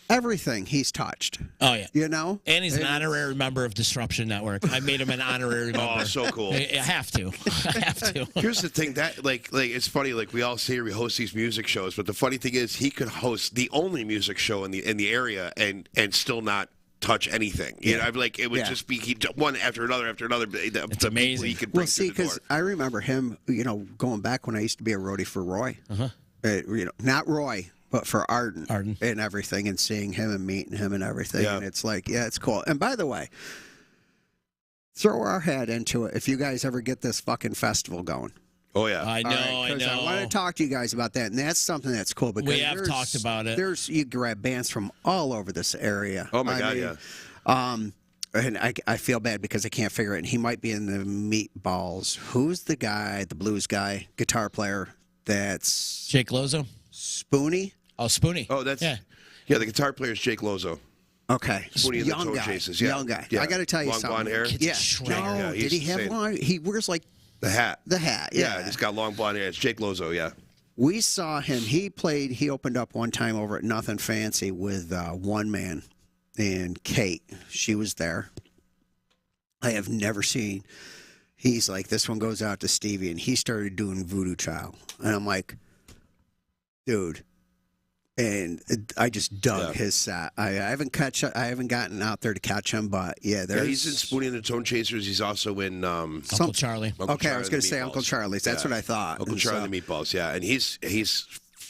everything he's touched. Oh, yeah. You know? And he's an honorary member of Disruption Network. I made him an honorary member. Oh, so cool. I have to. I have to. Here's the thing that like it's funny, like we all say we host these music shows, but the funny thing is he could host the only music show in the area and still not touch anything. You know, I'd be like, it would just be one after another after another. It's amazing. He could bring Well, see, to the door. because I remember him, you know, going back when I used to be a roadie for Roy. You know, not Roy, but for Arden. And everything, and seeing him and meeting him and everything. Yeah. And it's like, yeah, it's cool. And by the way, throw our head into it if you guys ever get this fucking festival going. Oh yeah. I know, All right, I 'cause know. I want to talk to you guys about that, and that's something that's cool because We have talked about it. You grab bands from all over this area. Oh my God, yeah. And I feel bad because I can't figure it. And he might be in the Meatballs. Who's the guy, the blues guy, guitar player? That's Jake Lozo? Spoony. Oh, Spoonie. Oh, that's yeah. The guitar player is Jake Lozo. Okay, Spoonie and the young Toe guy. Chasers, yeah. Young guy. Yeah. I got to tell you Long something. blonde hair? Yeah. Shredder. No, Yeah, did he's he have insane. long? He wears like The hat. the hat. Yeah. He's got long blonde hair. It's Jake Lozo, yeah. We saw him. He opened up one time over at Nothing Fancy with one man, and Kate. She was there. I have never seen. He's like, this one goes out to Stevie, and he started doing Voodoo Child, and I'm like, dude. And I just dug his set. I haven't gotten out there to catch him, but yeah, He's in Spoonie and the Tone Chasers. He's also in Uncle Charlie. Uncle Okay, I was Charlie going and to say the Uncle Meatballs. Charlie's. That's what I thought. Uncle And Charlie so- and the Meatballs, yeah. And he's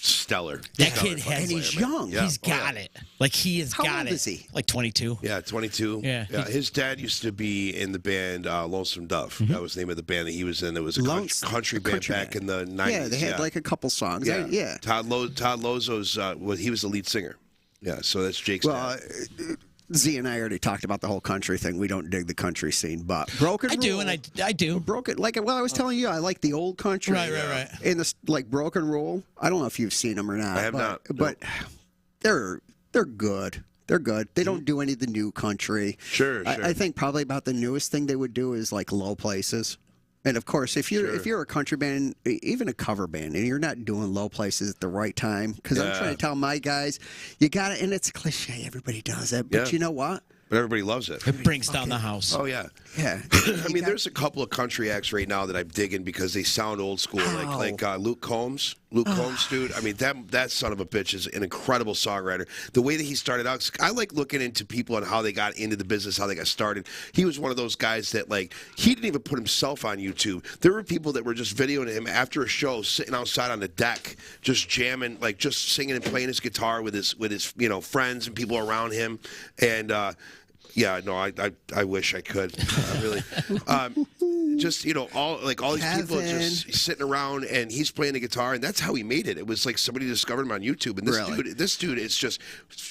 stellar. That Stellar kid fucking has, And he's player, man. young. Yeah. He's got it. Like, he has How got old it. is he? Like 22. Yeah, 22. Yeah. His dad used to be in the band Lonesome Dove. That was the name of the band that he was in. It was a country band back in the 90s. Yeah, they had like a couple songs. Yeah. Todd Lozo's, he was the lead singer. Yeah, so that's Jake's Well, dad. Z and I already talked about the whole country thing. We don't dig the country scene, but Broken I do, Rule, and I do. Broken, like, well, I was telling you, I like the old country. Right. And this, like, Broken Rule, I don't know if you've seen them or not. I have not, no. But they're good. They're good. They don't do any of the new country. Sure. I think probably about the newest thing they would do is like Low Places. And of course, if you're a country band, even a cover band, and you're not doing Low Places at the right time, because I'm trying to tell my guys, you got it, and it's a cliche. Everybody does that, but you know what? But everybody loves it. It brings down the house. Oh, yeah. Yeah. I mean, there's a couple of country acts right now that I'm digging because they sound old school, like Luke Combs. Luke Combs, dude. I mean, that son of a bitch is an incredible songwriter. The way that he started out, I like looking into people and how they got into the business, how they got started. He was one of those guys that, like, he didn't even put himself on YouTube. There were people that were just videoing him after a show, sitting outside on the deck, just jamming, like, just singing and playing his guitar with his friends and people around him, and Yeah, no, I wish I could. Really. Just all these people just sitting around, and he's playing the guitar, and that's how he made it. It was like somebody discovered him on YouTube, and this dude is just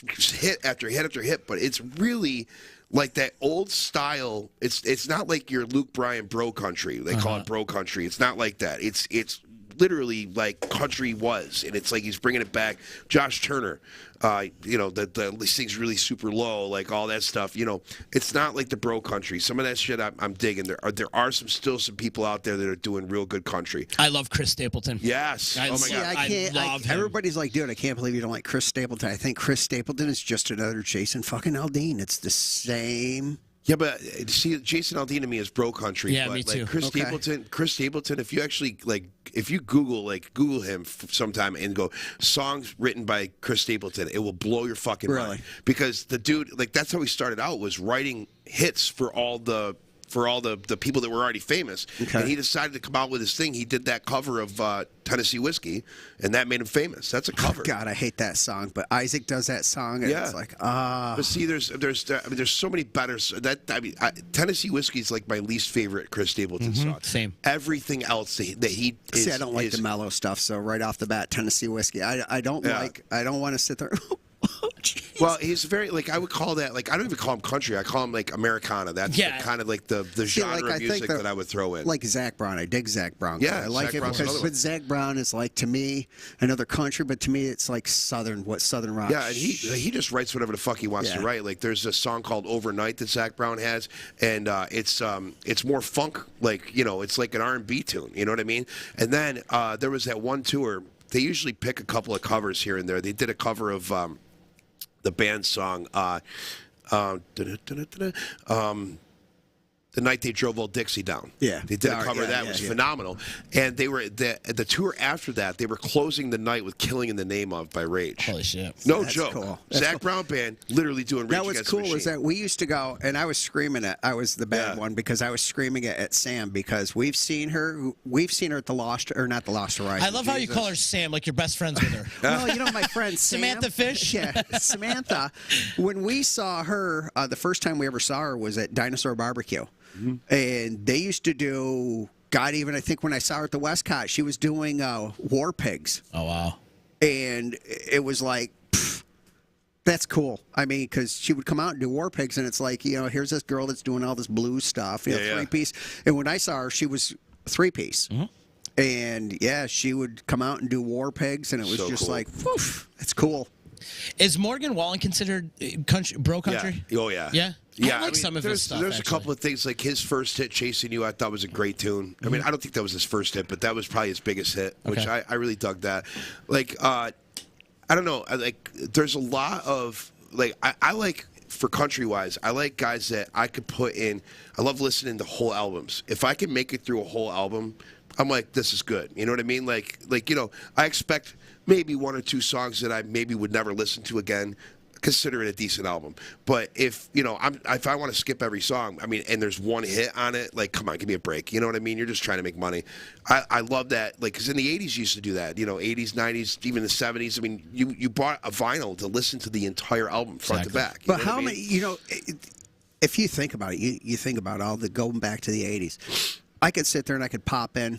hit after hit after hit, but it's really like that old style. It's not like your Luke Bryan bro country. They call it bro country. It's not like that. It's literally like country was, and it's like he's bringing it back. Josh Turner, the things really super low, like all that stuff. It's not like the bro country. Some of that shit I'm digging. There are still some people out there that are doing real good country. I love Chris Stapleton. Yes. Oh my God. I love him. Everybody's like, dude, I can't believe you don't like Chris Stapleton. I think Chris Stapleton is just another Jason fucking Aldean. It's the same. Yeah, but see, Jason Aldean to me is bro country. Yeah, but, me too. Chris Stapleton. If you actually if you Google him sometime and go songs written by Chris Stapleton, it will blow your fucking mind. Because the dude, that's how he started out, was writing hits for all the people that were already famous. Okay. And he decided to come out with his thing. He did that cover of Tennessee Whiskey, and that made him famous. That's a cover. God, I hate that song, but Isaac does that song, and it's like, But see, there's so many better. Tennessee Whiskey is like my least favorite Chris Stapleton song. Same. Everything else that he is, see, I don't like the mellow stuff. So right off the bat, Tennessee Whiskey, I don't like. I don't want to sit there. Well, he's very I would call that I don't even call him country. I call him Americana. That's kind of the genre of music that I would throw in. Like Zach Brown, I dig Zach Brown. Yeah, I like Zach it because Zach Brown is to me another country, but to me it's like Southern rock. Yeah, and he just writes whatever the fuck he wants to write. There's a song called Overnight that Zach Brown has, and it's more funk. It's like an R&B tune. You know what I mean? And then there was that one tour. They usually pick a couple of covers here and there. They did a cover of the band song, The Night They Drove Old Dixie Down. Yeah. They did a cover of that. It was phenomenal. And they were the tour after that, they were closing the night with Killing in the Name of by Rage. Holy shit. No That's joke. Cool. Zach Brown Band literally doing Rage Against the Machine. That was cool is that we used to go, and I was screaming it. I was the bad one because I was screaming it at Sam because we've seen her at the Lost, or not the Lost Horizon. I love how you call her Sam, like you're best friends with her. Well, my friend Sam. Samantha Fish? Yeah, Samantha. When we saw her, the first time we ever saw her was at Dinosaur Barbecue. Mm-hmm. And they used to do, even I think when I saw her at the Westcott, she was doing War Pigs. Oh, wow. And it was like, that's cool. I mean, because she would come out and do War Pigs, and it's like, here's this girl that's doing all this blues stuff, three-piece. And when I saw her, she was three-piece. Mm-hmm. And, she would come out and do War Pigs, and it was so just cool. Like, woof, that's cool. Is Morgan Wallen considered bro country? Yeah. Oh, yeah. Yeah? Yeah, I like some of his stuff. There's a couple of things, like his first hit, Chasing You, I thought was a great tune. I mean, I don't think that was his first hit, but that was probably his biggest hit, which I really dug that. I don't know. There's a lot of, I like, for country-wise, I like guys that I could put in. I love listening to whole albums. If I can make it through a whole album, I'm like, this is good. You know what I mean? I expect maybe one or two songs that I maybe would never listen to again. Consider it a decent album. But if I want to skip every song, I mean, and there's one hit on it, come on, give me a break. You know what I mean? You're just trying to make money. I love that, because in the 80s you used to do that. 80s, 90s, even the 70s. I mean, you bought a vinyl to listen to the entire album front to back. But how many? If you think about it, you think about all the going back to the 80s. I could sit there and I could pop in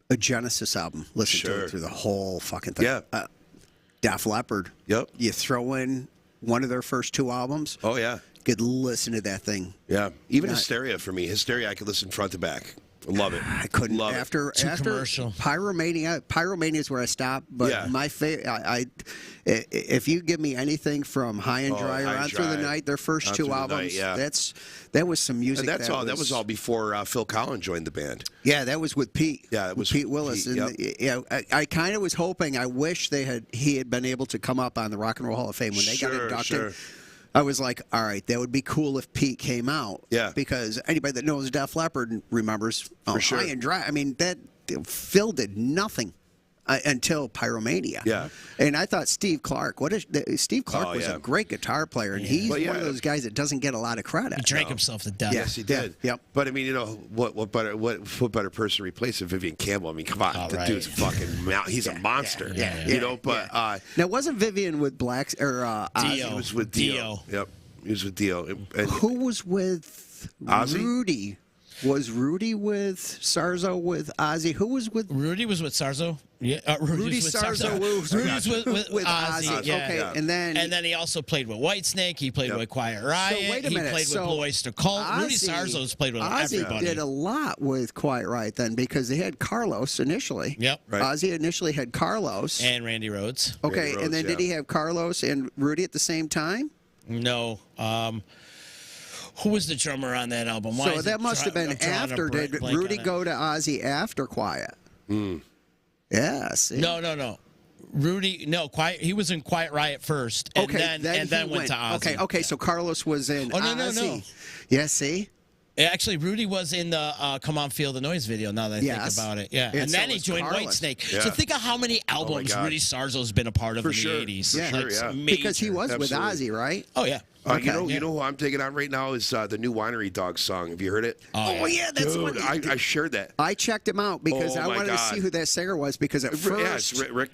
a Genesis album, listen to it through the whole fucking thing. Yeah. Def Leppard. Yep. You throw in one of their first two albums. Oh, yeah. You could listen to that thing. Yeah. Even Hysteria for me. Hysteria, I could listen front to back. I love it. I couldn't. Love after commercial. Pyromania is where I stopped. But my favorite, if you give me anything from High and Dry or On Through the Night, their first two albums, that was some music. And that was all before Phil Collins joined the band. Yeah, that was with Pete. Yeah, it was Pete Willis. I kind of was hoping. I wish he had been able to come up on the Rock and Roll Hall of Fame when they got inducted. Sure. I was like, all right, that would be cool if Pete came out. Yeah. Because anybody that knows Def Leppard remembers sure. High and Dry. I mean, Phil did nothing until Pyromania. Yeah. And I thought Steve Clark was a great guitar player, and he's one of those guys that doesn't get a lot of credit. He drank himself to death. Yes, he did. Yep. But I mean, what better person to replace than Vivian Campbell? I mean, come on, the dude's fucking he's a monster. But now wasn't Vivian with Blacks or Ozzy was with Dio. Yep. He was with Dio. And Who was with Ozzy? Rudy? Was Rudy with Sarzo with Ozzy? Who was with Rudy was with Sarzo. Yeah, Rudy Rudy's with Sarzo? Rudy's with Ozzy. Yeah. Okay, and then he also played with Whitesnake. He played with Quiet Riot. So wait a minute. He played with Blue Oyster Cult. Rudy Sarzo's played with Ozzy everybody. did a lot with Quiet Riot then because they had Carlos initially. Yep. Right. Ozzy initially had Carlos. And Randy Rhoads. Okay, Randy Rhoads, and then did he have Carlos and Rudy at the same time? No. Who was the drummer on that album? So that must have been after. Did Rudy go to Ozzy after Quiet? Yeah. See? No. Rudy, no, Quiet. He was in Quiet Riot first, and Okay, then went to Ozzy. Okay. So Carlos was in. Oh, no. Ozzy. Yeah. See. Actually, Rudy was in the "Come On, Feel the Noise" video. Now that I think about it, yeah. And so then he was joined Carlos. Whitesnake. Yeah. So think of how many albums God. Rudy Sarzo's been a part of in sure. the '80s. For sure, yeah. Because he major. was with Absolutely. Ozzy, right? Oh yeah. You know who I'm taking on right now is the new Winery Dog song. Have you heard it? Oh yeah, that's Dude, what I shared that. I checked him out because Oh, I my wanted to God. see who that singer was because at Yeah, it's first. Rick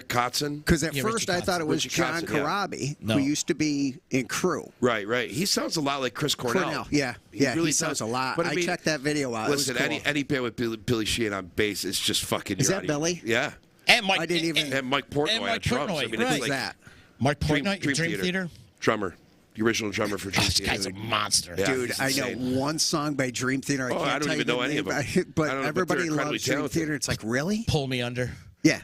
Kotzen. Because at Yeah, first Richie I thought it was Richie John Kotzen, yeah. Karabi, No. who used to be in Crew. Right. He sounds a lot like Chris Cornell. Yeah. He really sounds does. a lot. But I mean, checked that video out. Listen, it was cool. any band with Billy Sheehan on bass is just fucking. Is your that audience. Billy? Yeah. And Mike. I didn't even- And Mike Portnoy And on Mike drums. Portnoy, I mean, right. it's Who's like that? Mike Portnoy, Dream Theater. drummer, the original drummer for Dream This Theater. guy's a monster. Yeah. Dude, he's I know insane. one song by Dream Theater. Oh, can't I don't tell even you know the any of name, them. But I don't know, but they're everybody incredibly loves Dream talented. Theater. It's like, really? Pull Me Under. Yeah.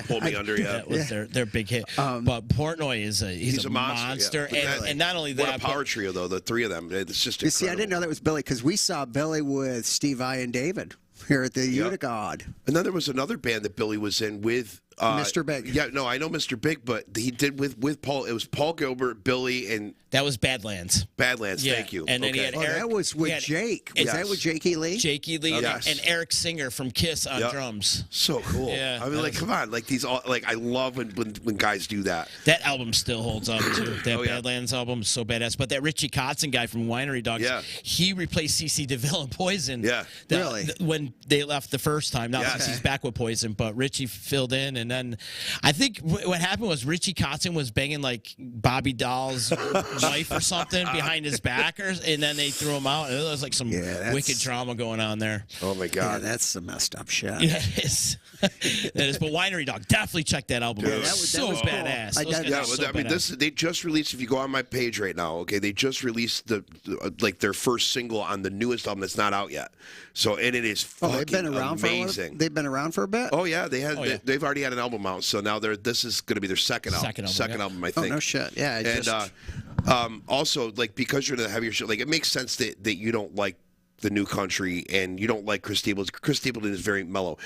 Pull Me Under, yeah. That was their big hit. But Portnoy is he's a monster. Yeah. And not only What that, a power trio, though, the three of them. It's just You incredible. see, I didn't know that was Billy because we saw Billy with Steve Vai and David here at the Utica Odd. And then there was another band that Billy was in with Mr. Big. Yeah, no, I know Mr. Big, but he did with Paul. It was Paul Gilbert, Billy, and that was Badlands. Badlands. Yeah. Thank you. And then he Okay. had Eric, that was with Jake. Was that with Jakey Lee? Jakey Lee Yes. and Eric Singer from Kiss on Yep. drums. So cool. Yeah, I mean, that like, was- come on, like these all like I love when guys do that. That album still holds up too. That Oh, yeah. Badlands album is so badass. But that Richie Kotzen guy from Winery Dogs, Yeah. he replaced CC DeVille in Poison. Yeah. Really? When they left the first time. Now Yes. CC's back with Poison, but Richie filled in, and then I think what happened was Richie Kotzen was banging like Bobby Doll's wife or something behind his backers, and then they threw him out. It was like some wicked drama going on there. Oh my Yeah, God. that's some messed up shit. Yeah, it is. That is. But Winery Dog, definitely check that album. Dude, out. that It's was so cool. badass. I Those did- guys Yeah, are so I mean, badass. they just released. If you go on my page right now, okay, they just released like their first single on the newest album that's not out yet. So and it is fucking They've been around amazing. They've been around for a bit. Oh yeah, they had. Oh, yeah. They've already had an album out, so now this is going to be their second album. Second album, yeah. album, I Oh, think. no shit. Yeah. Also, like because you're into the heavier shit, like it makes sense that you don't like the new country and you don't like Chris Stapleton. Chris Stapleton is very mellow.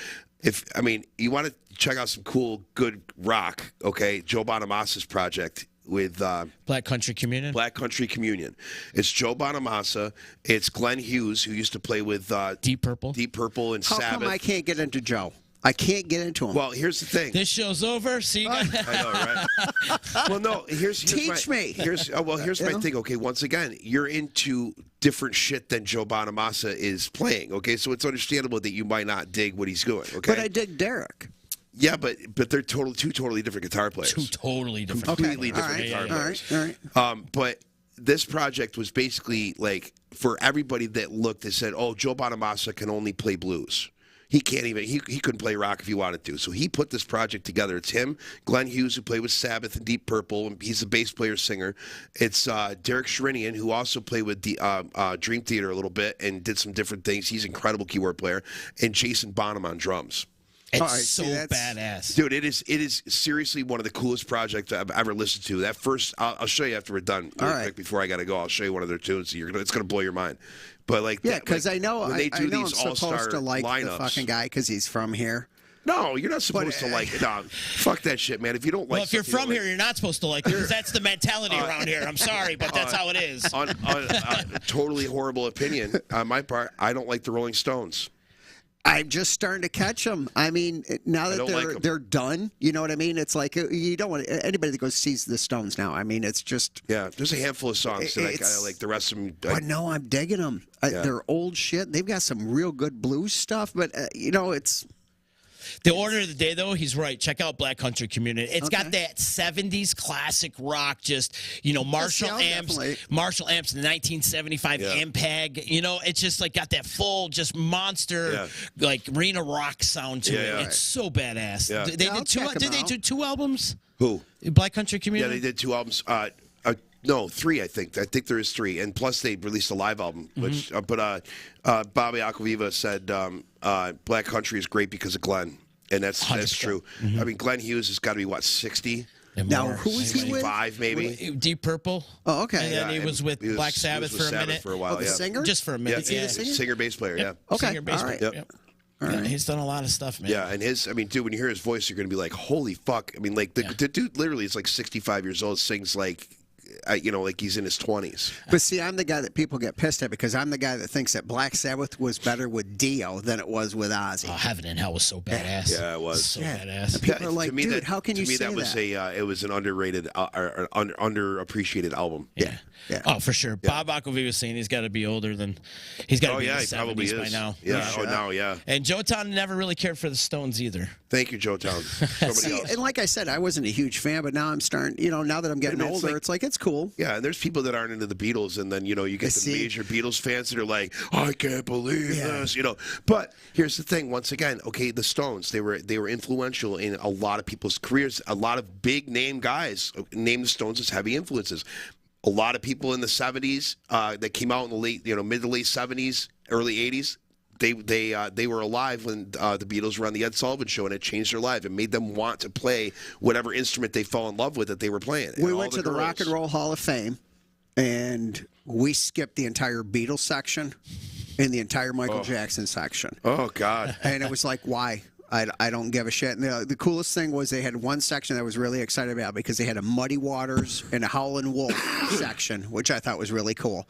You want to check out some cool, good rock, okay? Joe Bonamassa's project with Black Country Communion. Black Country Communion. It's Joe Bonamassa. It's Glenn Hughes, who used to play with Deep Purple. Deep Purple and How Sabbath. come I can't get into Joe? I can't get into him. Well, here's the thing. This show's over. See you guys. I know, right? Well, no. Here's Teach my, me. Here's my thing. Okay, once again, you're into different shit than Joe Bonamassa is playing. Okay, so it's understandable that you might not dig what he's doing. Okay, But I dig Derek. yeah, but they're two totally different guitar players. Two totally different. Completely All different right. guitar All players. right. All right. But this project was basically like for everybody that looked, they said, "Oh, Joe Bonamassa can only play blues. He can't even. He couldn't play rock if he wanted to." So he put this project together. It's him, Glenn Hughes, who played with Sabbath and Deep Purple, and he's a bass player singer. It's Derek Sherinian, who also played with the Dream Theater a little bit and did some different things. He's an incredible keyboard player, and Jason Bonham on drums. It's All right, so see, that's- badass. Dude, it is seriously one of the coolest projects I've ever listened to. That first, I'll show you after we're done. All Really right. quick before I got to go, I'll show you one of their tunes. It's gonna blow your mind. But like, Yeah, that- because like, I know when they do I know I'm these all-star supposed to like lineups. the fucking guy because he's from here. No, you're not supposed to like it. No, fuck that shit, man. If you don't like, Well, if you're something, from here, you're not supposed to like it because that's the mentality around here. I'm sorry, but that's how it is. on totally horrible opinion on my part, I don't like the Rolling Stones. I'm just starting to catch them. I mean, now that don't like 'em. they're done, you know what I mean? It's like you don't want anybody that goes sees the Stones now. I mean, it's just. Yeah, there's a handful of songs that I It's- like. The rest of them, But no, I'm digging them. Yeah. They're old shit. They've got some real good blues stuff, but it's. The order of the day, though, he's right. Check out Black Country Community. It's got that 70s classic rock, just, Marshall amps, Marshall amps, the 1975 Ampeg. It's just like got that full, just monster, like arena rock sound to it. It's so badass. Yeah. Did they do two albums? Who? Black Country Community? Yeah, they did 2 albums. No, 3, I think. I think there is 3. And plus they released a live album. Which, Bobby Aquaviva said Black Country is great because of Glenn. And that's true. I mean, Glenn Hughes has got to be, 60? Now, who was he with? 65, maybe. Deep Purple. Oh, okay. And then he was with Black Sabbath for a minute. For a while, the singer? Just for a minute. Yeah, singer, bass player, Okay, Singer, bass player. Yep. All right. He's done a lot of stuff, man. Yeah, and dude, when you hear his voice, you're going to be like, holy fuck. I mean, like, the dude literally is like 65 years old, sings like, like he's in his 20s. But see, I'm the guy that people get pissed at because I'm the guy that thinks that Black Sabbath was better with Dio than it was with Ozzy. Oh, Heaven and Hell was so badass. Yeah, it was. So badass. And people are like, dude, how can you say that? To me, it was an underrated, underappreciated album. Yeah. Oh, for sure. Bob Aquaviva was saying he's got to be older than he's got to be in the 70s probably is by now. Yeah. Sure. Now. And Joe Town never really cared for the Stones either. Thank you, Joe Town. Somebody else. And like I said, I wasn't a huge fan, but now I'm starting. Now that I'm getting older, it's like it's cool. Yeah, and there's people that aren't into the Beatles, and then you get the major Beatles fans that are like, I can't believe this, But here's the thing. Once again, okay, the Stones, they were influential in a lot of people's careers. A lot of big name guys named the Stones as heavy influences. A lot of people in the 70s that came out in the late, mid to late 70s, early 80s. They were alive when the Beatles were on the Ed Sullivan Show, and it changed their life and made them want to play whatever instrument they fell in love with that they were playing. We went to the Rock and Roll Hall of Fame, and we skipped the entire Beatles section and the entire Michael Jackson section. Oh, God. And it was like, why? I don't give a shit. And the coolest thing was they had one section that I was really excited about because they had a Muddy Waters and a Howlin' Wolf section, which I thought was really cool.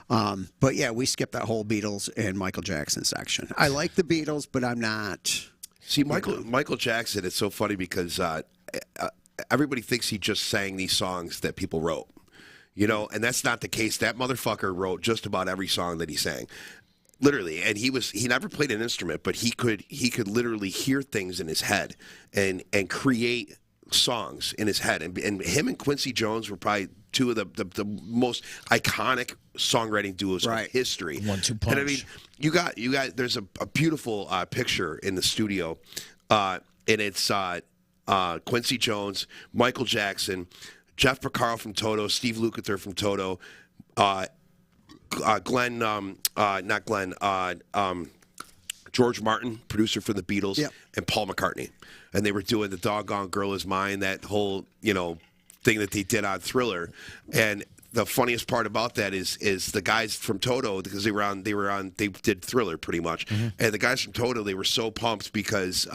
But yeah, we skipped that whole Beatles and Michael Jackson section. I like the Beatles, but I'm not. See, Michael Jackson, it's so funny because everybody thinks he just sang these songs that people wrote. And that's not the case. That motherfucker wrote just about every song that he sang. Literally, and he never played an instrument, but he could literally hear things in his head and create songs in his head. And him and Quincy Jones were probably two of the most iconic songwriting duos of history. 1-2 punch. And I mean, you got there's a beautiful picture in the studio, and it's Quincy Jones, Michael Jackson, Jeff Porcaro from Toto, Steve Lukather from Toto, Glenn, not Glenn, George Martin, producer for the Beatles, and Paul McCartney. And they were doing The Doggone Girl Is Mine, that whole, thing that they did on Thriller. And the funniest part about that is the guys from Toto, because they did Thriller pretty much. Mm-hmm. And the guys from Toto, they were so pumped because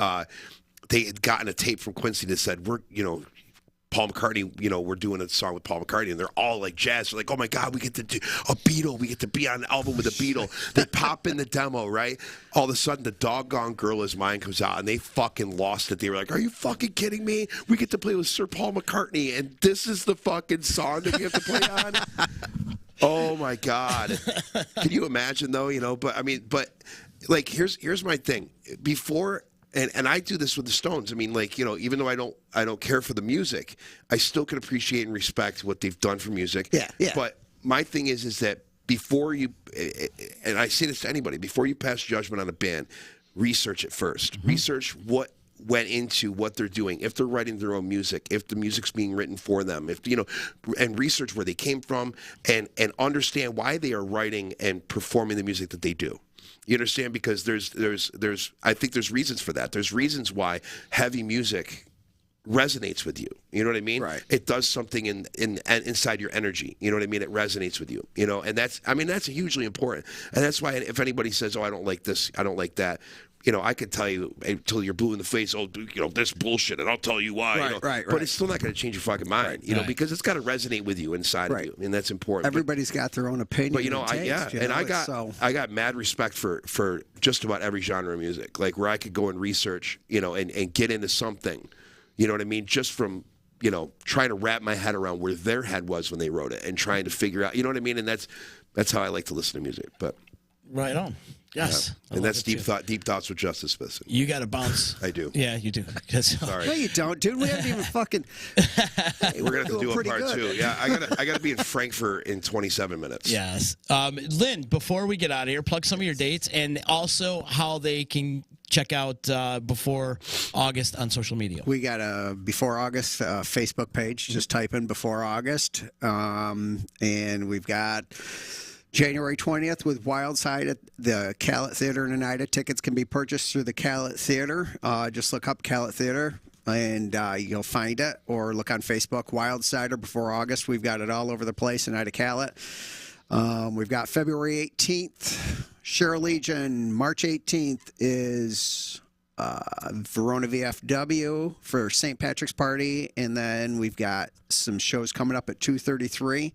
they had gotten a tape from Quincy that said, Paul McCartney, we're doing a song with Paul McCartney, and they're all like jazzed. They're like, oh my God, we get to do a Beatle. We get to be on an album with a Beatle. They pop in the demo, right? All of a sudden, The Doggone Girl Is Mine comes out, and they fucking lost it. They were like, are you fucking kidding me? We get to play with Sir Paul McCartney, and this is the fucking song that we have to play on? Oh my God. Can you imagine, though? But like, here's my thing. Before... And I do this with the Stones. I mean, like, even though I don't care for the music, I still can appreciate and respect what they've done for music. Yeah. But my thing is that before you, and I say this to anybody, before you pass judgment on a band, research it first. Mm-hmm. Research what went into what they're doing, if they're writing their own music, if the music's being written for them, and research where they came from, and understand why they are writing and performing the music that they do. You understand? Because there's I think there's reasons for that. There's reasons why heavy music resonates with you. You know what I mean? Right. It does something inside your energy. You know what I mean? It resonates with you. And that's hugely important. And that's why if anybody says, "Oh, I don't like this, I don't like that," I could tell you until you're blue in the face, "Oh, this bullshit," and I'll tell you why. Right. But it's still not going to change your fucking mind, because it's got to resonate with you inside of you, and that's important. Everybody's got their own opinion. But I got mad respect for just about every genre of music, like where I could go and research, and get into something, you know what I mean, just from trying to wrap my head around where their head was when they wrote it, and trying to figure out, you know what I mean, and that's how I like to listen to music, but. Right on. Yes. I And love that's it, too. deep thoughts with Justice Smith. You got to bounce. I do. Yeah, you do. Sorry. No, you don't, dude. We haven't even fucking. We're gonna have to do a pretty part good. 2. Yeah, I gotta be in Frankfurt in 27 minutes. Yes. Lynn, before we get out of here, plug some of your dates and also how they can check out Before August on social media. We got a Before August Facebook page. Just type in Before August. And we've got January 20th with Wildside at the Calet Theater in Oneida. Tickets can be purchased through the Calet Theater. Just look up Calet Theater and you'll find it, or look on Facebook, Wildside or Before August. We've got it all over the place in Oneida Calet. We've got February 18th, Share Legion. March 18th is Verona VFW for St. Patrick's Party. And then we've got some shows coming up at 2:33.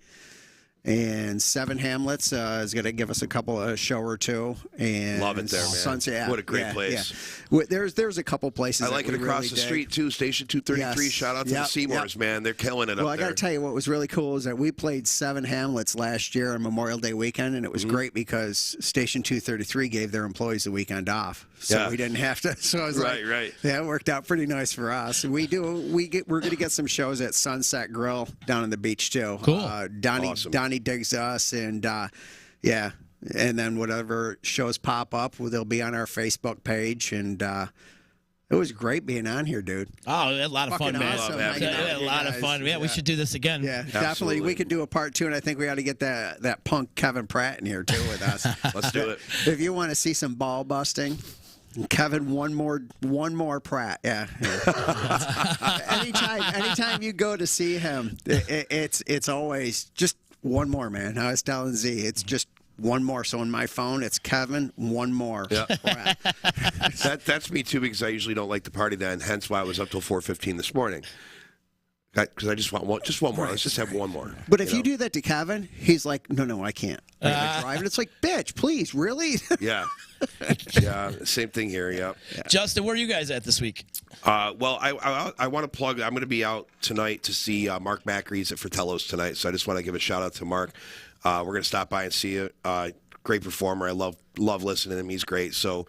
And Seven Hamlets is going to give us a couple of show or two. And Love it there, man. Sunset, What a great place. Yeah. There's a couple places. I like that it we across really the dig. street too. Station 233. Yes. Shout out to the Seymours, man. They're killing it Well, up I there. got to tell you what was really cool is that we played Seven Hamlets last year on Memorial Day weekend, and it was great because Station 233 gave their employees the weekend off, so we didn't have to. So I was Right. yeah, it worked out pretty nice for us. We're going to get some shows at Sunset Grill down on the beach too. Cool. Donnie digs us, and yeah. And then whatever shows pop up, they'll be on our Facebook page, and it was great being on here, dude. Oh, we had a lot of fun, Fucking man. awesome We hanging out had with a you lot of guys. fun. Yeah, we should do this again. Yeah, definitely. We could do a part 2, and I think we ought to get that punk Kevin Pratt in here too with us. Let's do it. If you want to see some ball busting, Kevin, one more Pratt. Yeah. anytime you go to see him, it's always just one more, man. I was telling Z, it's just one more. So on my phone, it's Kevin, one more. Yeah. Pratt. That's me too, because I usually don't like to party then. Hence why I was up till 4:15 this morning. Because I just want one more. Let's just have one more. But if you do that to Kevin, he's like, no, I can't. I gotta drive. And it's like, bitch, please, really? Yeah. Yeah. Same thing here. Yeah. Justin, where are you guys at this week? Well, I want to plug. I'm going to be out tonight to see Mark Macri's at Fratello's tonight. So I just want to give a shout out to Mark. We're going to stop by and see you. Great performer. I love listening to him. He's great. So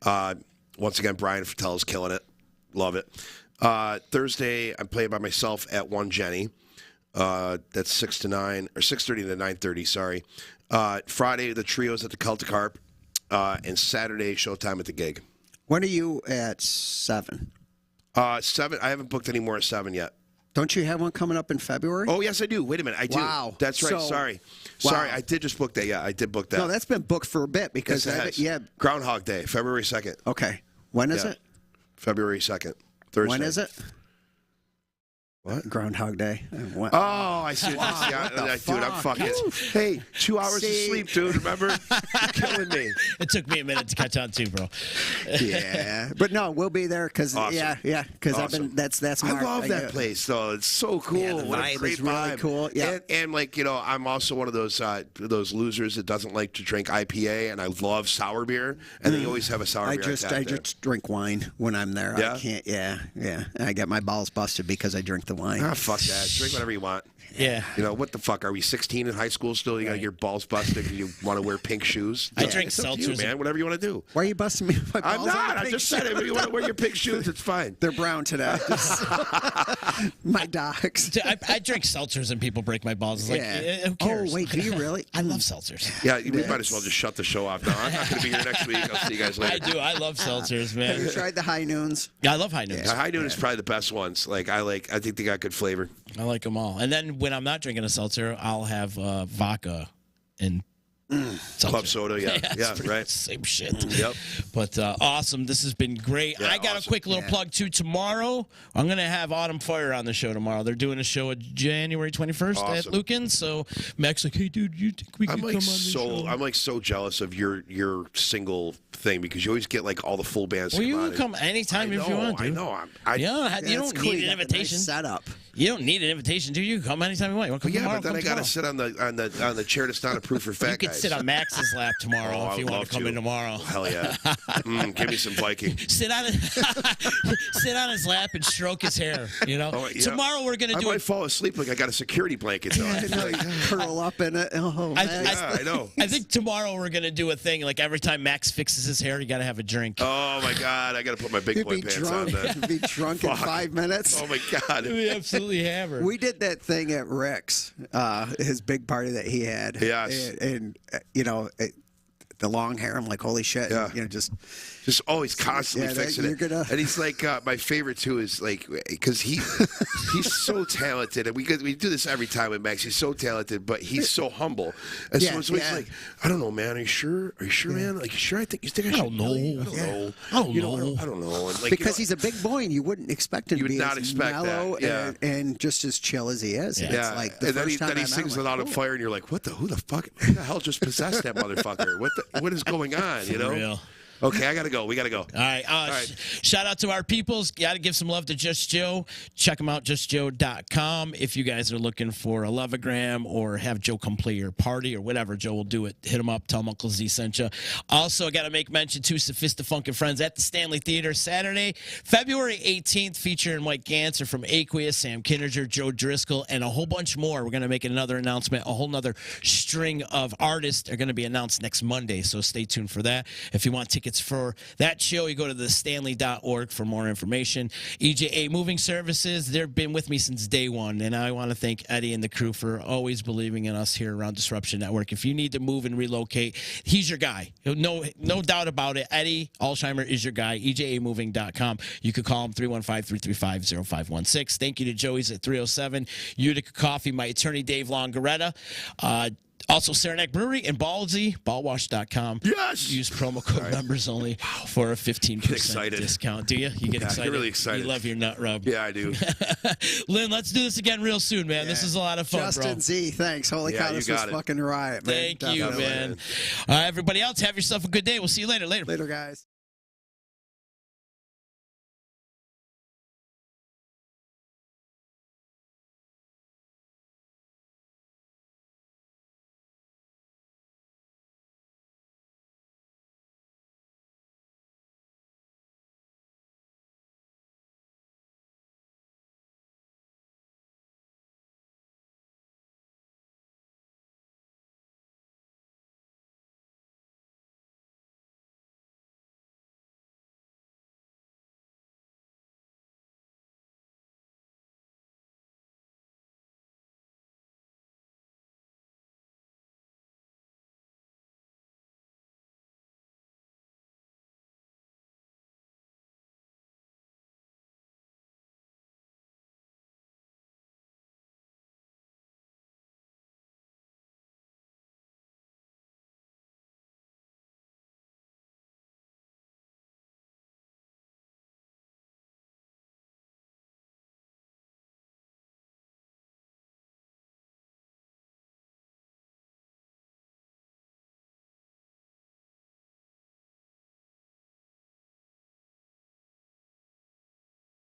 once again, Brian Fratello's killing it. Love it. Thursday, I'm playing by myself at 1 Jenny. That's 6 to 9 or 6:30 to 9:30. Sorry. Friday, the trio's at the Celtic Harp, and Saturday, showtime at the Gig. When are you at 7? 7. I haven't booked any more at 7 yet. Don't you have one coming up in February? Oh yes, I do. Wait a minute, I do. Wow. That's right. So- Sorry, Wow. I did just book that. Yeah, I did book that. No, that's been booked for a bit because Yes, it has. yeah. Groundhog Day, February 2nd. Okay. When is Yeah. it? February 2nd. Thursday. When is it? What? Groundhog Day. Oh, I see. Dude, I'm fucking. Hey, 2 hours of sleep, dude. Remember? You're killing me. It took me a minute to catch on too, bro. Yeah, but no, we'll be there because Awesome. because I've Awesome. been that's I Mark. love that place, though. It's so cool. Yeah, the What a vibe great is really vibe. cool. Yeah. And like, I'm also one of those losers that doesn't like to drink IPA, and I love sour beer. And they always have a sour I beer. just drink wine when I'm there. Yeah? I can't. Yeah. I get my balls busted because I drink the wine. Ah, fuck that. Drink whatever you want. Yeah. What the fuck? Are we 16 in high school still? You got your balls busted because you want to wear pink shoes? I drink It's up to you, seltzers. man. Whatever you want to do. Why are you busting me? My balls I'm not. on the I pink just said it. If you want to wear your pink shoes, it's fine. They're brown today. My dogs. I drink seltzers and people break my balls. It's like, who cares? Oh wait, do you really? I love seltzers. Yeah, we might as well just shut the show off now. I'm not going to be here next week. I'll see you guys later. I do. I love seltzers, Have man. you tried the high noons? Yeah, I love high noons. The High Noon is probably the best ones. I think they got good flavor. I like them all. And then when I'm not drinking a seltzer, I'll have vodka and seltzer. Club soda, yeah, it's right. Same shit. Yep. But awesome. This has been great. Yeah, I got a awesome. quick little plug too. Tomorrow, I'm going to have Autumn Fire on the show tomorrow. They're doing a show January 21st at Awesome. Lucan's. So Mac's like, hey, dude, you think we could come on the show? I'm so jealous of your single thing because you always get like all the full bands. Well, to you come can on come anytime if you want to. I know. Yeah, you That's don't cool. need You an got the nice invitation. setup. You don't need an invitation, do you? You can come anytime you want. You want to come Yeah, tomorrow? but then I gotta sit on the chair that's not approved for fat You could guys. sit on Max's lap tomorrow if you want to come in tomorrow. Hell yeah. Give me some Viking. Sit on his lap and stroke his hair. You know. Tomorrow we're gonna do. I might fall asleep like I got a security blanket. Though. Curl up in it. Oh, man. I know. I think tomorrow we're gonna do a thing like every time Max fixes his hair, you gotta have a drink. Oh my God! I gotta put my big boy pants on. Then. Be drunk in 5 minutes. Oh my God! We absolutely hammered. We did that thing at Rick's, his big party that he had. Yes. And you know, the long hair. I'm like, holy shit. Yeah. And, you know, just always constantly fixing it. And he's like, my favorite too is like, because he's so talented, and we do this every time with Max. He's so talented, but he's so humble. And so he's like, I don't know, man. Are you sure? Are you sure, man? Like, you think I should? I don't know. I don't know. And like, because he's a big boy, and you wouldn't expect him to be as mellow and just as chill as he is. Yeah. And it's like the and first then he sings it out of fire, and you're like, who the fuck? Who the hell just possessed that motherfucker? What is going on? You know? Real. Okay, I gotta go. We gotta go. All right. Shout out to our peoples. Got to give some love to Just Joe. Check them out, justjoe.com. If you guys are looking for a loveogram or have Joe come play your party or whatever, Joe will do it. Hit him up. Tell him Uncle Z sent you. Also, I got to make mention to Sophistafunk and Friends at the Stanley Theater Saturday, February 18th, featuring Mike Ganser from Aqueous, Sam Kinninger, Joe Driscoll, and a whole bunch more. We're going to make another announcement. A whole nother string of artists are going to be announced next Monday, so stay tuned for that. If you want tickets for that show, you go to thestanley.org for more information. EJA Moving Services, they've been with me since day one, and I want to thank Eddie and the crew for always believing in us here around Disruption Network. If you need to move and relocate, he's your guy. No doubt about it. Eddie Alsheimer is your guy. EJAmoving.com. You could call him 315-335-0516. Thank you to Joey's at 307. Utica Coffee, my attorney Dave Longaretta. Also, Saranac Brewery and Ballsy, ballwash.com. Yes! Use promo code members only for a 15% discount. Do you? You get excited? I get really excited. You love your nut rub. Yeah, I do. Lynn, let's do this again real soon, man. This is a lot of fun, Justin Z, thanks. Holy cow, this was fucking riot, man. Thank you, man. Everybody else, have yourself a good day. We'll see you later. Later, guys.